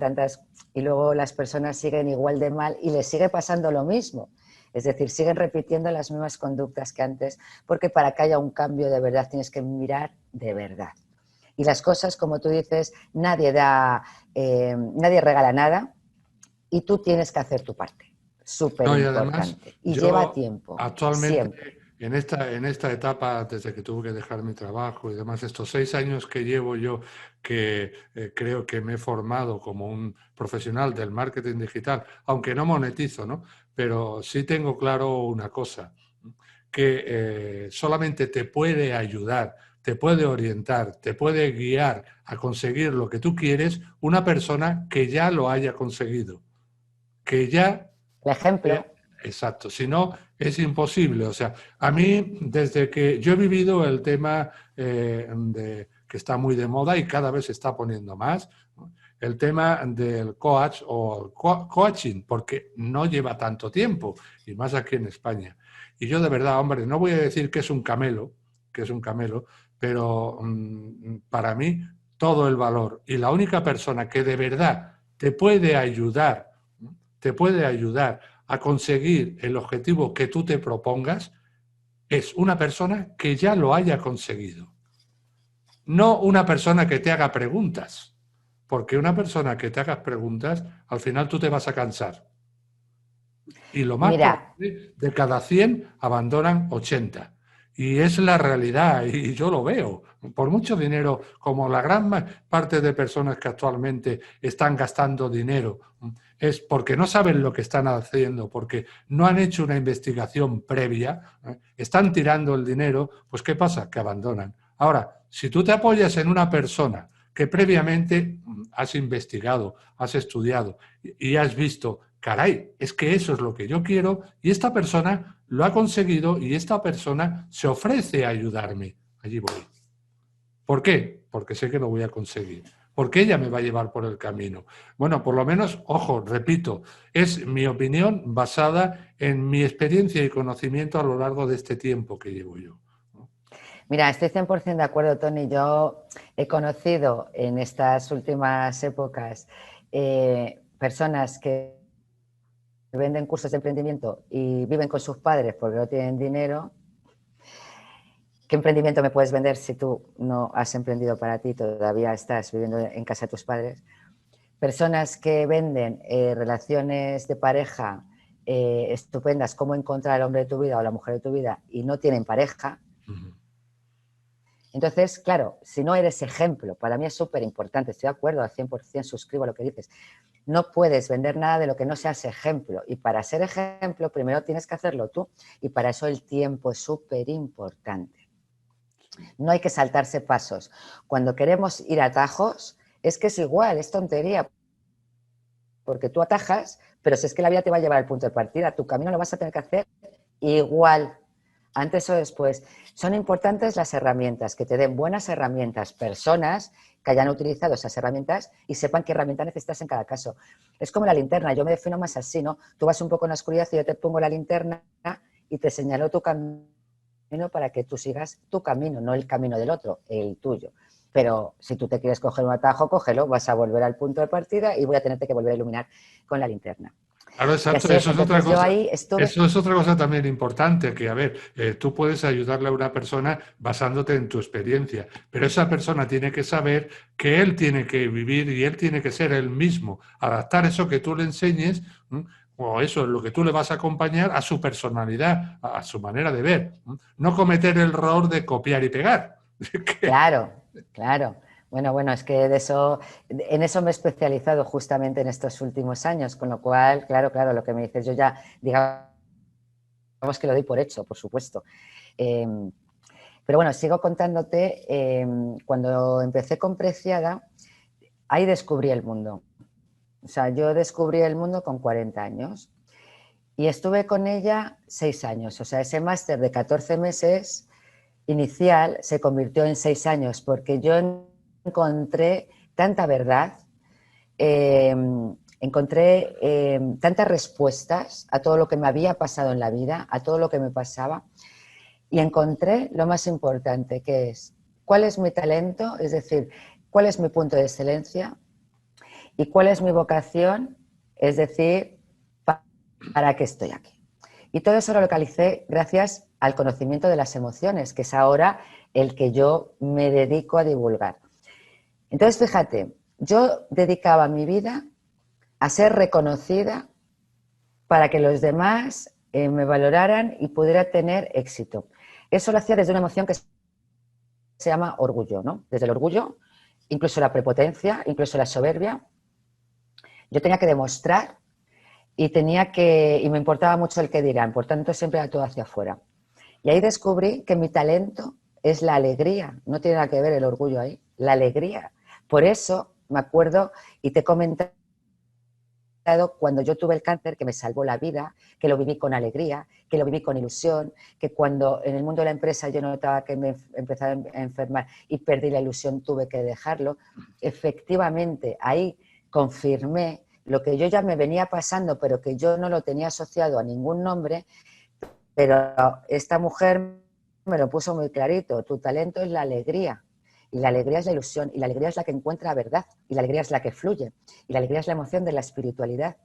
y luego las personas siguen igual de mal y les sigue pasando lo mismo. Es decir, siguen repitiendo las mismas conductas que antes, porque para que haya un cambio de verdad tienes que mirar de verdad. Y las cosas, como tú dices, nadie regala nada y tú tienes que hacer tu parte. Súper No, y además, importante. Y lleva yo tiempo, actualmente, siempre. en esta etapa, desde que tuve que dejar mi trabajo y demás, estos 6 años que llevo yo, que creo que me he formado como un profesional del marketing digital, aunque no monetizo, ¿no? Pero sí tengo claro una cosa, que solamente te puede ayudar, te puede orientar, te puede guiar a conseguir lo que tú quieres una persona que ya lo haya conseguido, que ya El ejemplo. exacto, si no es imposible. O sea, a mí desde que yo he vivido el tema que está muy de moda y cada vez se está poniendo más, ¿no? El tema del coach o coaching, porque no lleva tanto tiempo y más aquí en España. Y yo de verdad, hombre, no voy a decir que es un camelo, pero para mí todo el valor y la única persona que de verdad te puede ayudar a conseguir el objetivo que tú te propongas, es una persona que ya lo haya conseguido. No una persona que te haga preguntas, porque una persona que te haga preguntas, al final tú te vas a cansar. Y lo más Mira, probable, de cada 100 abandonan 80. Y es la realidad, y yo lo veo. Por mucho dinero, como la gran parte de personas que actualmente están gastando dinero, es porque no saben lo que están haciendo, porque no han hecho una investigación previa, están tirando el dinero, pues ¿qué pasa? Que abandonan. Ahora, si tú te apoyas en una persona que previamente has investigado, has estudiado y has visto, caray, es que eso es lo que yo quiero y esta persona lo ha conseguido y esta persona se ofrece a ayudarme. Allí voy. ¿Por qué? Porque sé que lo voy a conseguir. Porque ella me va a llevar por el camino. Bueno, por lo menos, ojo, repito, es mi opinión basada en mi experiencia y conocimiento a lo largo de este tiempo que llevo yo. mira, estoy 100% de acuerdo, Tony. Yo he conocido en estas últimas épocas personas que venden cursos de emprendimiento y viven con sus padres porque no tienen dinero. ¿Qué emprendimiento me puedes vender si tú no has emprendido para ti, todavía estás viviendo en casa de tus padres? Personas que venden relaciones de pareja estupendas, cómo encontrar al hombre de tu vida o la mujer de tu vida y no tienen pareja. Entonces, claro, si no eres ejemplo, para mí es súper importante, estoy de acuerdo al 100%, suscribo a lo que dices. No puedes vender nada de lo que no seas ejemplo. Y para ser ejemplo, primero tienes que hacerlo tú. Y para eso el tiempo es súper importante. No hay que saltarse pasos. Cuando queremos ir a atajos, es que es igual, es tontería. Porque tú atajas, pero si es que la vida te va a llevar al punto de partida, tu camino lo vas a tener que hacer igual, antes o después. Son importantes las herramientas, que te den buenas herramientas, personas que hayan utilizado esas herramientas y sepan qué herramienta necesitas en cada caso. Es como la linterna, yo me defino más así, ¿no? Tú vas un poco en la oscuridad y yo te pongo la linterna y te señalo tu camino para que tú sigas tu camino, no el camino del otro, el tuyo. Pero si tú te quieres coger un atajo, cógelo, vas a volver al punto de partida y voy a tenerte que volver a iluminar con la linterna. Claro, Y exacto, así es. eso es otra Entonces yo cosa. ahí estuve... Eso es otra cosa también importante, que a ver, tú puedes ayudarle a una persona basándote en tu experiencia, pero esa persona tiene que saber que él tiene que vivir y él tiene que ser él mismo, adaptar eso que tú le enseñes, o eso, lo que tú le vas a acompañar a su personalidad, a su manera de ver. No cometer el error de copiar y pegar. Claro, claro. Bueno, es que en eso me he especializado justamente en estos últimos años, con lo cual, claro, lo que me dices, yo ya, digamos, vamos, que lo doy por hecho, por supuesto. Pero bueno, sigo contándote, cuando empecé con Preciada, ahí descubrí el mundo. O sea, yo descubrí el mundo con 40 años y estuve con ella 6 años. O sea, ese máster de 14 meses inicial se convirtió en 6 años porque yo encontré tanta verdad, encontré tantas respuestas a todo lo que me había pasado en la vida, a todo lo que me pasaba, y encontré lo más importante, que es cuál es mi talento, es decir, cuál es mi punto de excelencia y cuál es mi vocación, es decir, para qué estoy aquí. Y todo eso lo localicé gracias al conocimiento de las emociones, que es ahora el que yo me dedico a divulgar. Entonces, fíjate, yo dedicaba mi vida a ser reconocida para que los demás me valoraran y pudiera tener éxito. Eso lo hacía desde una emoción que se llama orgullo, ¿no? Desde el orgullo, incluso la prepotencia, incluso la soberbia. Yo tenía que demostrar y me importaba mucho el qué dirán, por tanto siempre era todo hacia afuera. Y ahí descubrí que mi talento es la alegría, no tiene nada que ver el orgullo ahí, la alegría. Por eso me acuerdo y te he comentado cuando yo tuve el cáncer, que me salvó la vida, que lo viví con alegría, que lo viví con ilusión, que cuando en el mundo de la empresa yo notaba que me empezaba a enfermar y perdí la ilusión, tuve que dejarlo. Efectivamente, ahí confirmé lo que yo ya me venía pasando, pero que yo no lo tenía asociado a ningún nombre, pero esta mujer me lo puso muy clarito: tu talento es la alegría. Y la alegría es la ilusión, y la alegría es la que encuentra verdad, y la alegría es la que fluye, y la alegría es la emoción de la espiritualidad,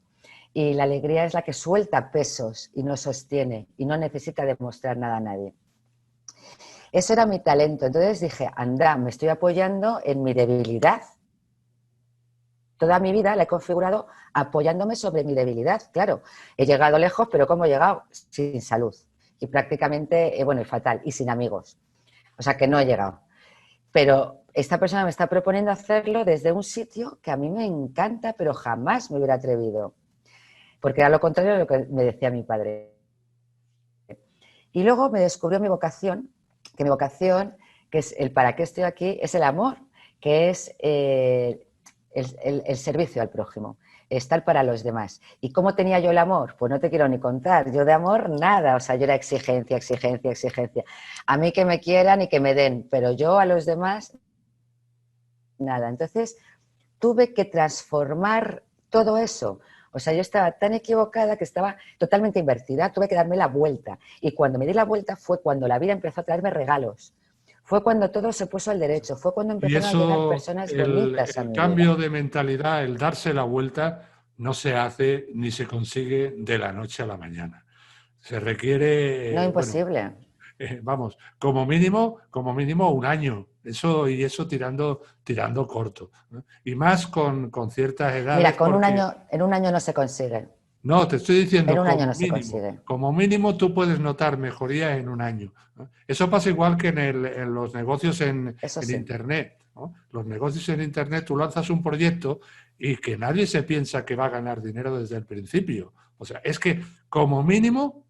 y la alegría es la que suelta pesos y no sostiene, y no necesita demostrar nada a nadie. Eso era mi talento. Entonces dije, anda, me estoy apoyando en mi debilidad. Toda mi vida la he configurado apoyándome sobre mi debilidad. Claro, he llegado lejos, pero ¿cómo he llegado? Sin salud. Y prácticamente, bueno, y fatal, y sin amigos. O sea, que no he llegado. Pero esta persona me está proponiendo hacerlo desde un sitio que a mí me encanta, pero jamás me hubiera atrevido. Porque era lo contrario de lo que me decía mi padre. Y luego me descubrió mi vocación, que es el para qué estoy aquí, es el amor, que es el servicio al prójimo, estar para los demás. ¿Y cómo tenía yo el amor? Pues no te quiero ni contar. Yo de amor nada, o sea, yo era exigencia, exigencia, exigencia. A mí que me quieran y que me den, pero yo a los demás nada. Entonces tuve que transformar todo eso. O sea, yo estaba tan equivocada que estaba totalmente invertida, tuve que darme la vuelta. Y cuando me di la vuelta fue cuando la vida empezó a traerme regalos. Fue cuando todo se puso al derecho, fue cuando Y empezaron a llegar eso, personas bonitas a el mi vida. cambio de mentalidad, el darse la vuelta, no se hace ni se consigue de la noche a la mañana. Se No, requiere, bueno, imposible. vamos, como mínimo un año. Eso tirando corto, ¿no? Y más con ciertas edades, Mira, porque en un año no se consigue. no, te estoy En diciendo un año no se consigue. como mínimo tú puedes notar mejoría en un año, ¿no? Eso pasa igual que en los negocios Eso en sí. Internet, ¿no? Los negocios en Internet, tú lanzas un proyecto y que nadie se piensa que va a ganar dinero desde el principio. O sea, es que como mínimo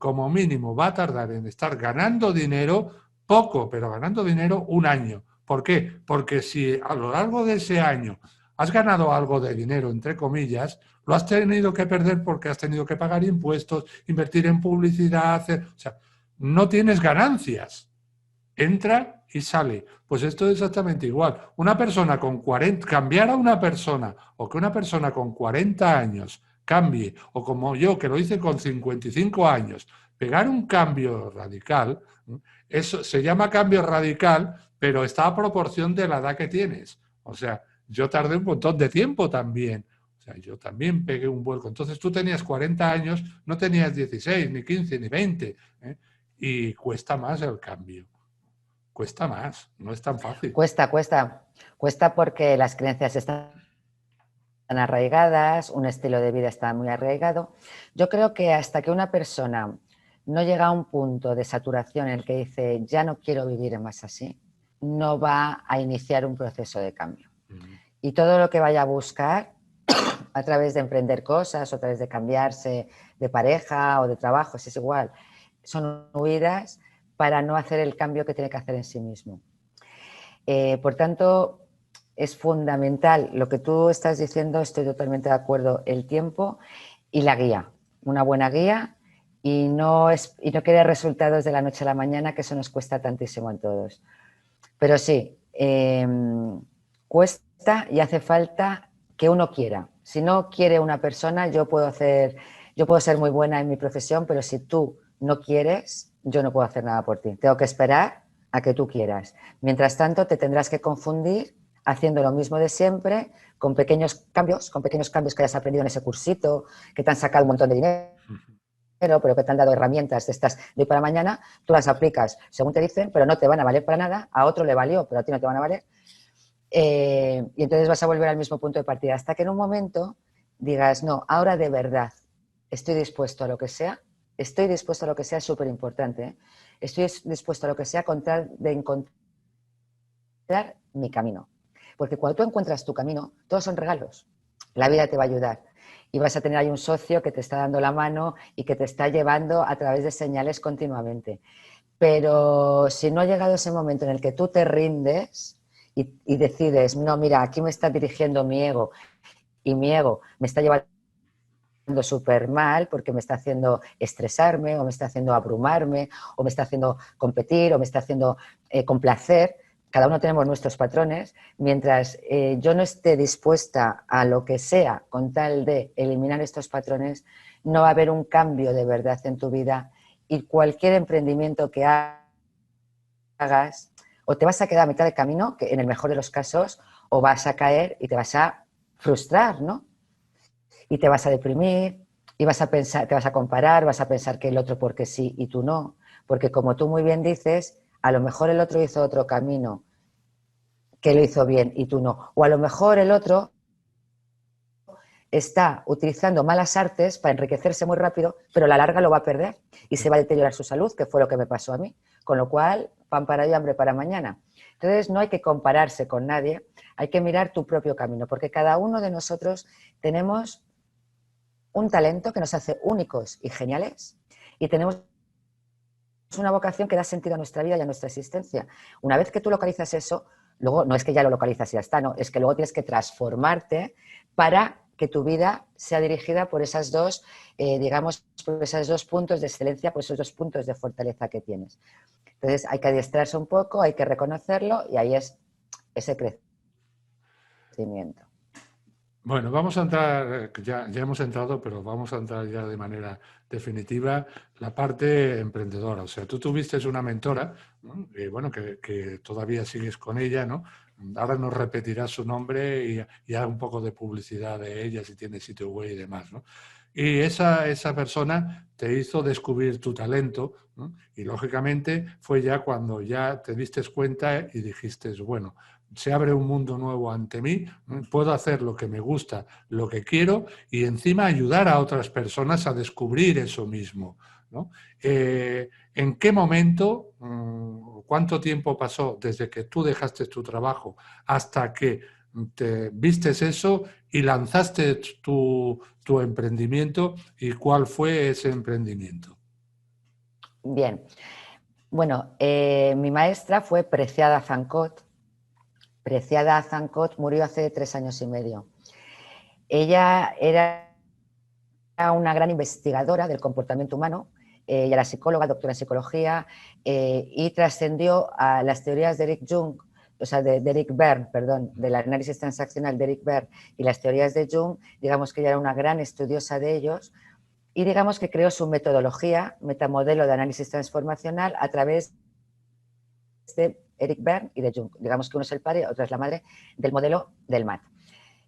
va a tardar en estar ganando dinero, poco, pero ganando dinero un año. ¿Por qué? Porque si a lo largo de ese año has ganado algo de dinero, entre comillas, lo has tenido que perder porque has tenido que pagar impuestos, invertir en publicidad, o sea, no tienes ganancias. Entra y sale. Pues esto es exactamente igual. Una persona con 40, cambiar a una persona o que una persona con 40 años cambie, o como yo que lo hice con 55 años, pegar un cambio radical, eso se llama cambio radical, pero está a proporción de la edad que tienes. O sea, yo tardé un montón de tiempo también. O sea, yo también pegué un vuelco. Entonces tú tenías 40 años, no tenías 16, ni 15, ni 20. ¿Eh? Y cuesta más el cambio. Cuesta más, no es tan fácil. Cuesta, cuesta. Cuesta porque las creencias están arraigadas, un estilo de vida está muy arraigado. Yo creo que hasta que una persona no llega a un punto de saturación en el que dice ya no quiero vivir más así, no va a iniciar un proceso de cambio. Y todo lo que vaya a buscar a través de emprender cosas o a través de cambiarse de pareja o de trabajo, si es igual, son huidas para no hacer el cambio que tiene que hacer en sí mismo. Por tanto, es fundamental lo que tú estás diciendo, estoy totalmente de acuerdo, el tiempo y la guía, una buena guía y no querer resultados de la noche a la mañana, que eso nos cuesta tantísimo en todos. Pero sí, cuesta y hace falta que uno quiera. Si no quiere una persona, yo puedo ser muy buena en mi profesión, pero si tú no quieres, yo no puedo hacer nada por ti. Tengo que esperar a que tú quieras. Mientras tanto, te tendrás que confundir haciendo lo mismo de siempre, con pequeños cambios que hayas aprendido en ese cursito, que te han sacado un montón de dinero, pero que te han dado herramientas de estas de hoy para mañana, tú las aplicas según te dicen, pero no te van a valer para nada, a otro le valió, pero a ti no te van a valer. Y entonces vas a volver al mismo punto de partida, hasta que en un momento digas, no, ahora de verdad estoy dispuesto a lo que sea, es súper importante, ¿eh? Estoy dispuesto a lo que sea con tal de encontrar mi camino. Porque cuando tú encuentras tu camino, todos son regalos. La vida te va a ayudar. Y vas a tener ahí un socio que te está dando la mano y que te está llevando a través de señales continuamente. Pero si no ha llegado ese momento en el que tú te rindes y decides, no, mira, aquí me está dirigiendo mi ego y mi ego me está llevando súper mal porque me está haciendo estresarme o me está haciendo abrumarme o me está haciendo competir o me está haciendo complacer. Cada uno tenemos nuestros patrones. Mientras yo no esté dispuesta a lo que sea con tal de eliminar estos patrones, no va a haber un cambio de verdad en tu vida y cualquier emprendimiento que hagas o te vas a quedar a mitad de camino, que en el mejor de los casos, o vas a caer y te vas a frustrar, ¿no? Y te vas a deprimir y vas a pensar, te vas a comparar, vas a pensar que el otro porque sí y tú no, porque como tú muy bien dices, a lo mejor el otro hizo otro camino que lo hizo bien y tú no, o a lo mejor el otro está utilizando malas artes para enriquecerse muy rápido, pero a la larga lo va a perder y se va a deteriorar su salud, que fue lo que me pasó a mí, con lo cual, pan para hoy, hambre para mañana. Entonces no hay que compararse con nadie, hay que mirar tu propio camino, porque cada uno de nosotros tenemos un talento que nos hace únicos y geniales y tenemos una vocación que da sentido a nuestra vida y a nuestra existencia. Una vez que tú localizas eso, luego no es que ya lo localizas y ya está, no, es que luego tienes que transformarte para que tu vida sea dirigida por esas dos, digamos, por esos dos puntos de excelencia, por esos dos puntos de fortaleza que tienes. Entonces hay que adiestrarse un poco, hay que reconocerlo y ahí es ese crecimiento. Bueno, vamos a entrar, ya hemos entrado, pero vamos a entrar ya de manera definitiva la parte emprendedora. O sea, tú tuviste una mentora, ¿no? Y bueno, que todavía sigues con ella, ¿no? Ahora nos repetirás su nombre y haz un poco de publicidad de ella, si tiene sitio web y demás, ¿no? Y esa persona te hizo descubrir tu talento, ¿no? Y lógicamente fue ya cuando ya te diste cuenta y dijiste, bueno, se abre un mundo nuevo ante mí, puedo hacer lo que me gusta, lo que quiero y encima ayudar a otras personas a descubrir eso mismo, ¿no? ¿En qué momento, cuánto tiempo pasó desde que tú dejaste tu trabajo hasta que te vistes eso y lanzaste tu emprendimiento y cuál fue ese emprendimiento? Bien, bueno, mi maestra fue Preciada Zancot. Preciada Zancot murió hace 3 años y medio. Ella era una gran investigadora del comportamiento humano, ella era psicóloga, doctora en psicología, y trascendió a las teorías de Eric Jung, o sea, de Eric Berne, perdón, del análisis transaccional de Eric Berne y las teorías de Jung. Digamos que ella era una gran estudiosa de ellos y digamos que creó su metodología, metamodelo de análisis transformacional a través de Eric Berne y de Jung. Digamos que uno es el padre, otra es la madre del modelo del MAT.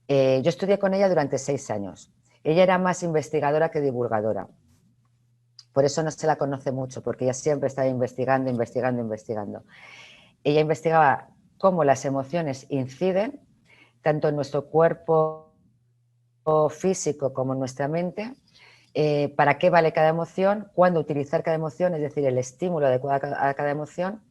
Yo estudié con ella durante 6 años. Ella era más investigadora que divulgadora. Por eso no se la conoce mucho, porque ella siempre estaba investigando, investigando, investigando. Ella investigaba cómo las emociones inciden tanto en nuestro cuerpo físico como en nuestra mente, para qué vale cada emoción, cuándo utilizar cada emoción, es decir, el estímulo adecuado a cada emoción,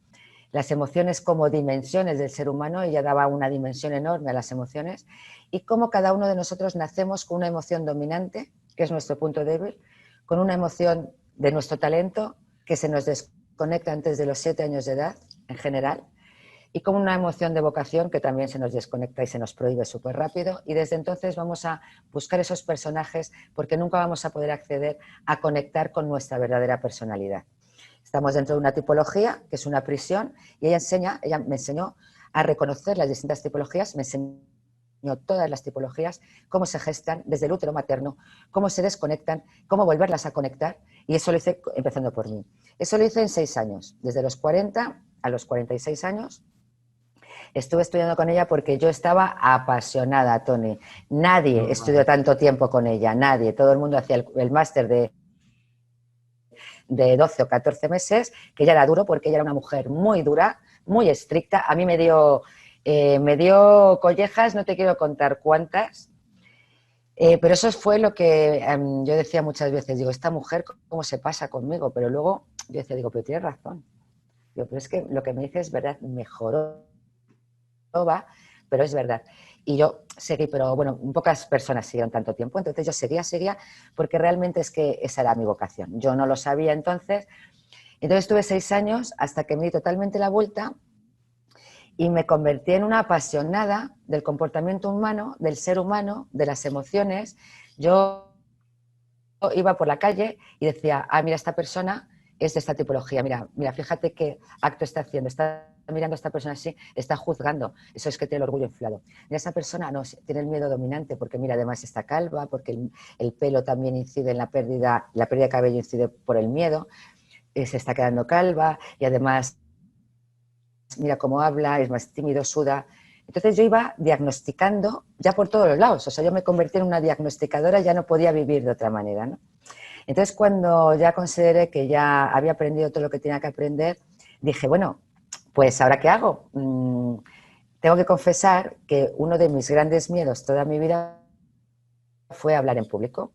las emociones como dimensiones del ser humano, ella daba una dimensión enorme a las emociones, y cómo cada uno de nosotros nacemos con una emoción dominante, que es nuestro punto débil, con una emoción de nuestro talento, que se nos desconecta antes de los 7 años de edad, en general, y como una emoción de vocación que también se nos desconecta y se nos prohíbe súper rápido. Y desde entonces vamos a buscar esos personajes porque nunca vamos a poder acceder a conectar con nuestra verdadera personalidad. Estamos dentro de una tipología, que es una prisión, y ella me enseñó a reconocer las distintas tipologías, me enseñó todas las tipologías, cómo se gestan desde el útero materno, cómo se desconectan, cómo volverlas a conectar, y eso lo hice empezando por mí. Eso lo hice en 6 años, desde los 40 a los 46 años. Estuve estudiando con ella porque yo estaba apasionada, Tony. Nadie estudió tanto tiempo con ella, nadie. Todo el mundo hacía el máster de 12 o 14 meses, que ya era duro porque ella era una mujer muy dura, muy estricta. A mí me dio collejas, no te quiero contar cuántas, pero eso fue lo que yo decía muchas veces. Digo, esta mujer, ¿cómo se pasa conmigo? Pero luego yo decía, digo, pero tienes razón. Digo, pero es que lo que me dice es verdad, mejoró, pero es verdad. Y yo seguí, pero bueno, pocas personas siguieron tanto tiempo, entonces yo seguía, porque realmente es que esa era mi vocación. Yo no lo sabía entonces. Entonces estuve 6 años hasta que me di totalmente la vuelta y me convertí en una apasionada del comportamiento humano, del ser humano, de las emociones. Yo iba por la calle y decía, mira, esta persona es de esta tipología, mira, fíjate qué acto está haciendo, está mirando a esta persona así, está juzgando, eso es que tiene el orgullo inflado. Mira, esa persona no, tiene el miedo dominante porque mira, además está calva, porque el pelo también incide en la pérdida de cabello incide por el miedo, se está quedando calva y además mira cómo habla, es más tímido, suda. Entonces yo iba diagnosticando ya por todos los lados, o sea, yo me convertí en una diagnosticadora, ya no podía vivir de otra manera, ¿no? Entonces cuando ya consideré que ya había aprendido todo lo que tenía que aprender, dije, bueno, pues ¿ahora qué hago? Tengo que confesar que uno de mis grandes miedos toda mi vida fue hablar en público.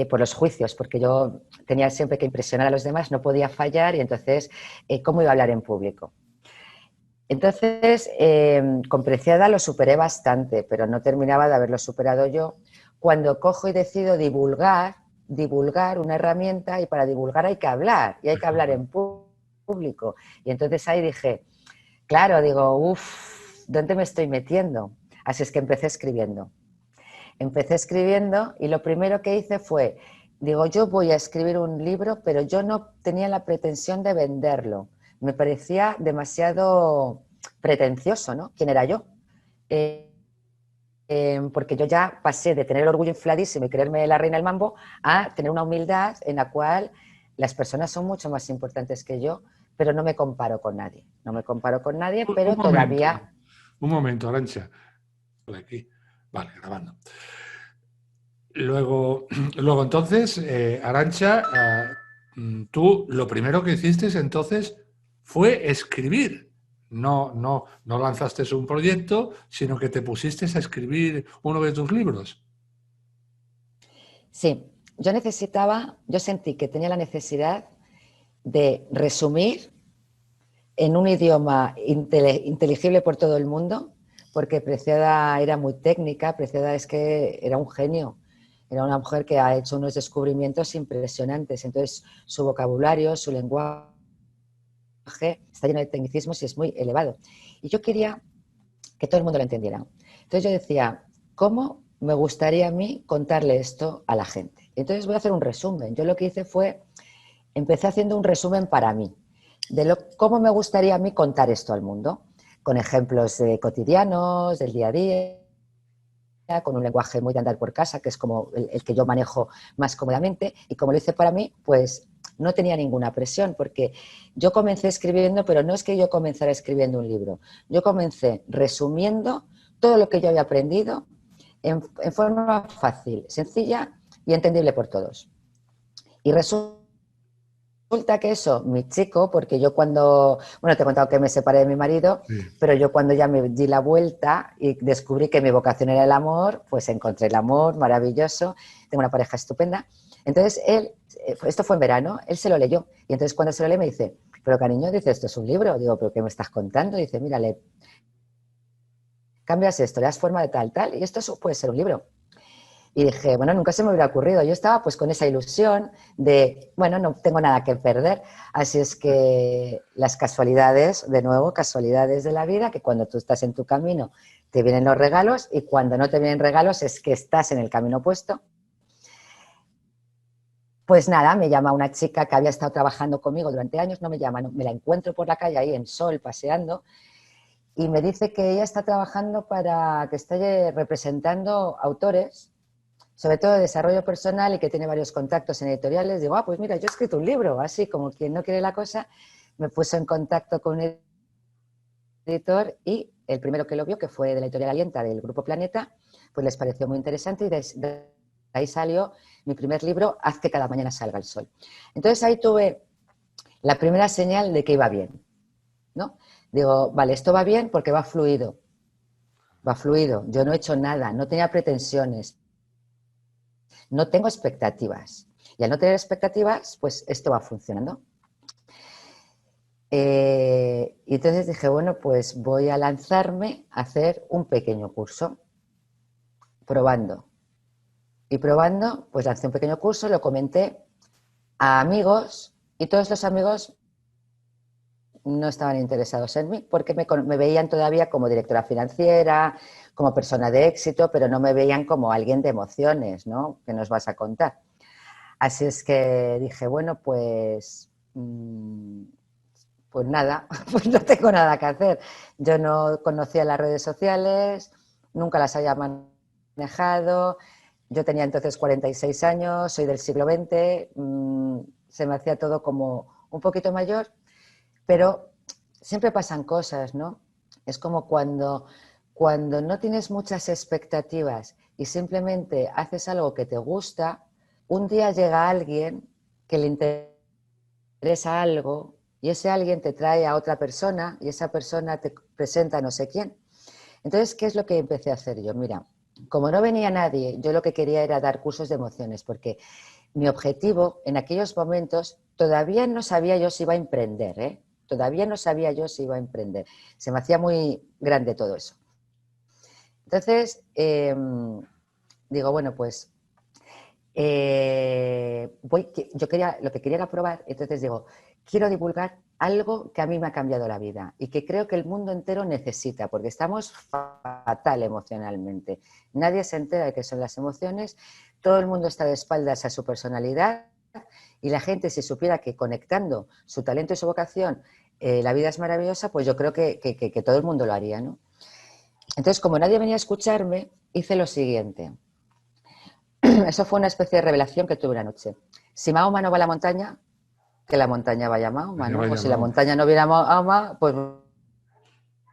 Por los juicios, porque yo tenía siempre que impresionar a los demás, no podía fallar y entonces, ¿cómo iba a hablar en público? Entonces, con Preciada lo superé bastante, pero no terminaba de haberlo superado yo. Cuando cojo y decido divulgar una herramienta, y para divulgar hay que hablar, y hay que hablar en público. Y entonces ahí dije, claro, digo, uff, ¿dónde me estoy metiendo? Así es que empecé escribiendo. Y lo primero que hice fue, digo, yo voy a escribir un libro, pero yo no tenía la pretensión de venderlo. Me parecía demasiado pretencioso, ¿no? ¿Quién era yo? Porque yo ya pasé de tener el orgullo infladísimo y creerme la reina del mambo a tener una humildad en la cual las personas son mucho más importantes que yo, pero no me comparo con nadie. No me comparo con nadie, pero todavía... Un momento, Arantxa. Por aquí. Vale, grabando. Luego entonces, Arantxa, tú lo primero que hiciste entonces fue escribir. No lanzaste un proyecto, sino que te pusiste a escribir uno de tus libros. Sí, yo sentí que tenía la necesidad de resumir en un idioma inteligible por todo el mundo, porque Preciada era muy técnica, Preciada es que era un genio, era una mujer que ha hecho unos descubrimientos impresionantes, entonces su vocabulario, su lenguaje está lleno de tecnicismos y es muy elevado. Y yo quería que todo el mundo lo entendiera. Entonces yo decía, ¿cómo me gustaría a mí contarle esto a la gente? Entonces voy a hacer un resumen. Yo lo que hice fue, empecé haciendo un resumen para mí, de cómo me gustaría a mí contar esto al mundo, con ejemplos cotidianos, del día a día, con un lenguaje muy de andar por casa, que es como el que yo manejo más cómodamente, y como lo hice para mí, pues no tenía ninguna presión, porque yo comencé escribiendo, pero no es que yo comenzara escribiendo un libro, yo comencé resumiendo todo lo que yo había aprendido en forma fácil, sencilla y entendible por todos. Y resulta que eso, mi chico, porque yo cuando, bueno, te he contado que me separé de mi marido, sí, pero yo cuando ya me di la vuelta y descubrí que mi vocación era el amor, pues encontré el amor maravilloso, tengo una pareja estupenda. Entonces él, esto fue en verano, él se lo leyó y entonces cuando se lo lee me dice, pero cariño, dice, esto es un libro. Digo, ¿pero qué me estás contando? Dice, mira, cambias esto, le das forma de tal, y esto puede ser un libro. Y dije, bueno, nunca se me hubiera ocurrido. Yo estaba pues con esa ilusión de, bueno, no tengo nada que perder. Así es que las casualidades, de nuevo, casualidades de la vida, que cuando tú estás en tu camino te vienen los regalos y cuando no te vienen regalos es que estás en el camino opuesto. Pues nada, me llama una chica que había estado trabajando conmigo durante años, no me llama, no, me la encuentro por la calle ahí en Sol paseando y me dice que ella está trabajando para que esté representando autores, sobre todo de desarrollo personal y que tiene varios contactos en editoriales. Digo, pues mira, yo he escrito un libro, así como quien no quiere la cosa, me puso en contacto con un editor y el primero que lo vio, que fue de la editorial Alienta del Grupo Planeta, pues les pareció muy interesante y de ahí salió mi primer libro, Haz que cada mañana salga el sol. Entonces ahí tuve la primera señal de que iba bien, ¿no? Digo, vale, esto va bien porque va fluido, yo no he hecho nada, no tenía pretensiones, no tengo expectativas. Y al no tener expectativas, pues esto va funcionando. Y entonces dije, bueno, pues voy a lanzarme a hacer un pequeño curso, probando. Y probando, pues lancé un pequeño curso, lo comenté a amigos y todos los amigos no estaban interesados en mí porque me veían todavía como directora financiera, como persona de éxito, pero no me veían como alguien de emociones, ¿no? ¿Qué nos vas a contar? Así es que dije, bueno, pues nada, pues no tengo nada que hacer. Yo no conocía las redes sociales, nunca las había manejado. Yo tenía entonces 46 años, soy del siglo XX, se me hacía todo como un poquito mayor, pero siempre pasan cosas, ¿no? Es como cuando no tienes muchas expectativas y simplemente haces algo que te gusta, un día llega alguien que le interesa algo y ese alguien te trae a otra persona y esa persona te presenta a no sé quién. Entonces, ¿qué es lo que empecé a hacer yo? Mira, como no venía nadie, yo lo que quería era dar cursos de emociones, porque mi objetivo en aquellos momentos todavía no sabía yo si iba a emprender, ¿eh? Todavía no sabía yo si iba a emprender. Se me hacía muy grande todo eso. Entonces, digo, bueno, pues lo que quería era probar, entonces digo, quiero divulgar algo que a mí me ha cambiado la vida y que creo que el mundo entero necesita, porque estamos fatal emocionalmente. Nadie se entera de qué son las emociones, todo el mundo está de espaldas a su personalidad y la gente, si supiera que conectando su talento y su vocación, la vida es maravillosa, pues yo creo que todo el mundo lo haría, ¿no? Entonces, como nadie venía a escucharme, hice lo siguiente. Eso fue una especie de revelación que tuve una noche. Si Mahoma no va a la montaña, que la montaña vaya a Mahoma, ¿no? O si la montaña no viene a Mahoma, pues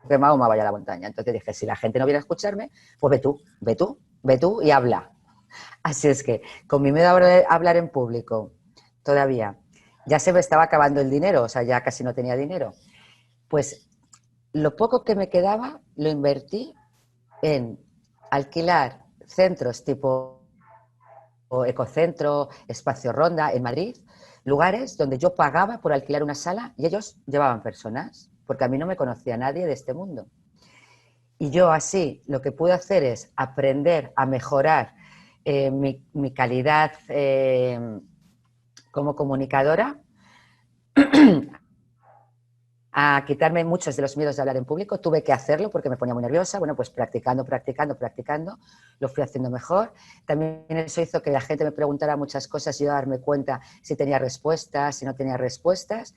que Mahoma vaya a la montaña. Entonces dije, si la gente no viene a escucharme, pues ve tú y habla. Así es que, con mi miedo a hablar en público, todavía, ya se me estaba acabando el dinero, o sea, ya casi no tenía dinero. Pues lo poco que me quedaba lo invertí en alquilar centros tipo Ecocentro, Espacio Ronda en Madrid, lugares donde yo pagaba por alquilar una sala y ellos llevaban personas, porque a mí no me conocía nadie de este mundo. Y yo así lo que pude hacer es aprender a mejorar mi calidad como comunicadora, a quitarme muchos de los miedos de hablar en público. Tuve que hacerlo porque me ponía muy nerviosa. Bueno, pues practicando, lo fui haciendo mejor. También eso hizo que la gente me preguntara muchas cosas y yo darme cuenta si tenía respuestas, si no tenía respuestas.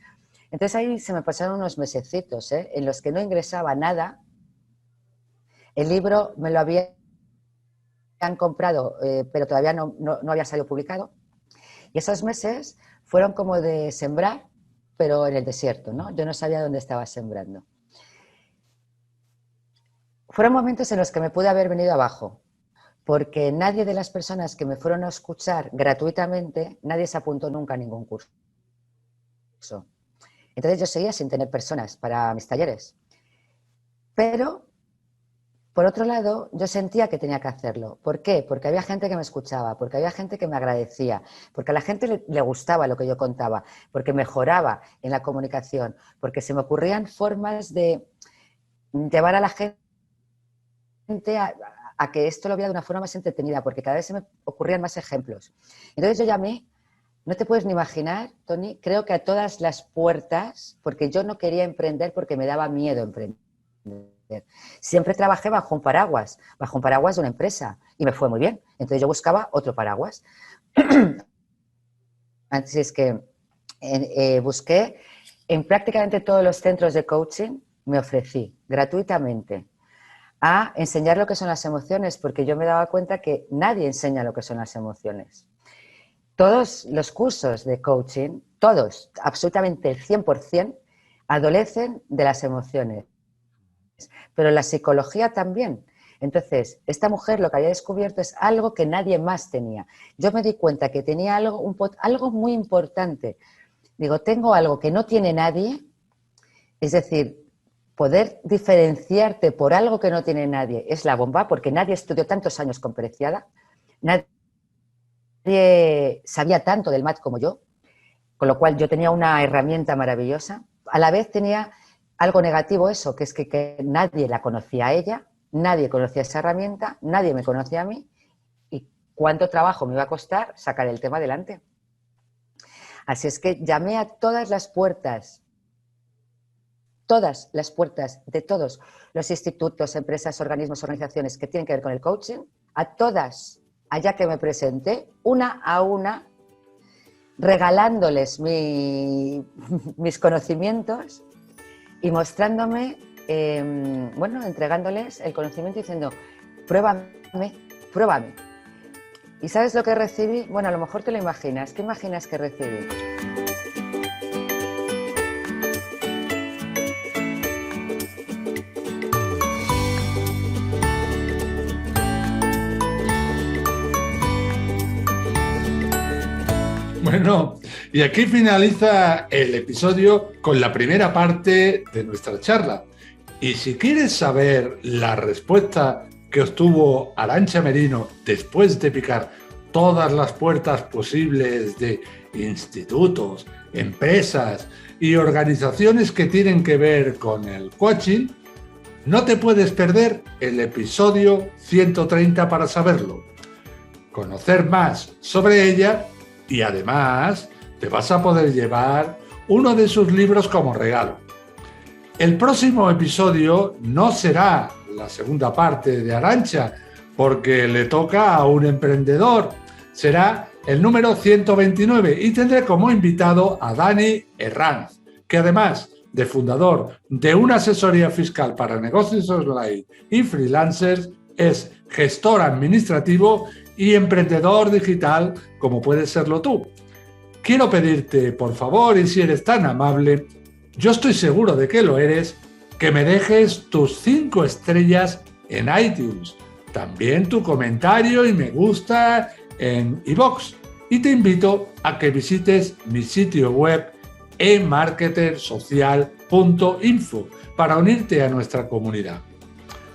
Entonces ahí se me pasaron unos mesecitos en los que no ingresaba nada. El libro me lo habían comprado, pero todavía no había salido publicado. Y esos meses fueron como de sembrar, pero en el desierto, ¿no? Yo no sabía dónde estaba sembrando. Fueron momentos en los que me pude haber venido abajo, porque nadie de las personas que me fueron a escuchar gratuitamente, nadie se apuntó nunca a ningún curso. Entonces yo seguía sin tener personas para mis talleres. Pero, por otro lado, yo sentía que tenía que hacerlo. ¿Por qué? Porque había gente que me escuchaba, porque había gente que me agradecía, porque a la gente le gustaba lo que yo contaba, porque mejoraba en la comunicación, porque se me ocurrían formas de llevar a la gente a que esto lo viera de una forma más entretenida, porque cada vez se me ocurrían más ejemplos. Entonces yo llamé, no te puedes ni imaginar, Tony, creo que a todas las puertas, porque yo no quería emprender porque me daba miedo emprender. Siempre trabajé bajo un paraguas de una empresa, y me fue muy bien. Entonces yo buscaba otro paraguas. Así es que busqué en prácticamente todos los centros de coaching, me ofrecí gratuitamente a enseñar lo que son las emociones, porque yo me daba cuenta que nadie enseña lo que son las emociones. Todos los cursos de coaching, todos, absolutamente el 100%, adolecen de las emociones, pero la psicología también. Entonces, esta mujer lo que había descubierto es algo que nadie más tenía. Yo me di cuenta que tenía algo muy importante. Digo, tengo algo que no tiene nadie, es decir, poder diferenciarte por algo que no tiene nadie es la bomba, porque nadie estudió tantos años con Preciada, nadie sabía tanto del MAT como yo, con lo cual yo tenía una herramienta maravillosa. A la vez tenía algo negativo eso, que es que nadie la conocía a ella, nadie conocía esa herramienta, nadie me conocía a mí, y cuánto trabajo me iba a costar sacar el tema adelante. Así es que llamé a todas las puertas de todos los institutos, empresas, organismos, organizaciones que tienen que ver con el coaching, a todas, allá que me presenté, una a una, regalándoles mis conocimientos y mostrándome, entregándoles el conocimiento diciendo, pruébame. ¿Y sabes lo que recibí? Bueno, a lo mejor te lo imaginas. ¿Qué imaginas que recibí? Bueno, y aquí finaliza el episodio con la primera parte de nuestra charla. Y si quieres saber la respuesta que obtuvo Arantxa Merino después de picar todas las puertas posibles de institutos, empresas y organizaciones que tienen que ver con el coaching, no te puedes perder el episodio 130 para saberlo, conocer más sobre ella. Y además te vas a poder llevar uno de sus libros como regalo. El próximo episodio no será la segunda parte de Arantxa, porque le toca a un emprendedor. Será el número 129 y tendré como invitado a Dani Herranz, que además de fundador de una asesoría fiscal para negocios online y freelancers, es gestor administrativo y emprendedor digital como puedes serlo tú. Quiero pedirte, por favor, y si eres tan amable, yo estoy seguro de que lo eres, que me dejes tus 5 estrellas en iTunes, también tu comentario y me gusta en iVoox, y te invito a que visites mi sitio web emarketersocial.info para unirte a nuestra comunidad.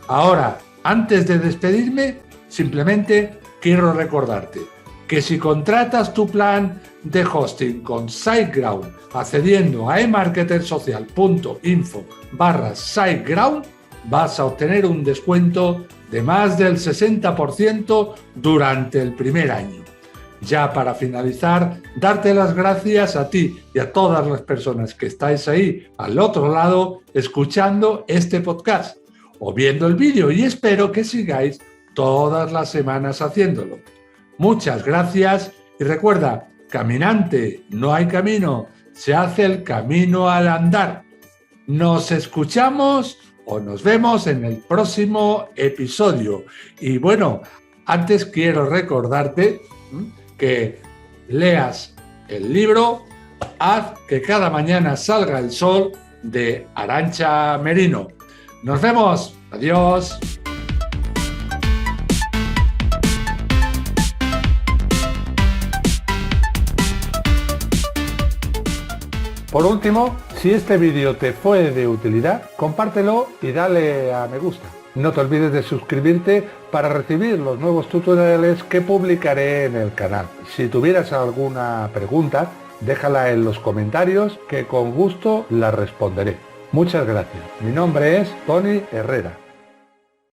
Ahora, antes de despedirme, simplemente quiero recordarte que si contratas tu plan de hosting con SiteGround accediendo a emarketersocial.info/SiteGround, vas a obtener un descuento de más del 60% durante el primer año. Ya para finalizar, darte las gracias a ti y a todas las personas que estáis ahí al otro lado escuchando este podcast o viendo el vídeo, y espero que sigáis todas las semanas haciéndolo. Muchas gracias y recuerda, caminante, no hay camino, se hace el camino al andar. Nos escuchamos o nos vemos en el próximo episodio. Y bueno, antes quiero recordarte que leas el libro Haz que cada mañana salga el sol de Arantxa Merino. Nos vemos. Adiós. Por último, si este vídeo te fue de utilidad, compártelo y dale a me gusta. No te olvides de suscribirte para recibir los nuevos tutoriales que publicaré en el canal. Si tuvieras alguna pregunta, déjala en los comentarios que con gusto la responderé. Muchas gracias. Mi nombre es Tony Herrera.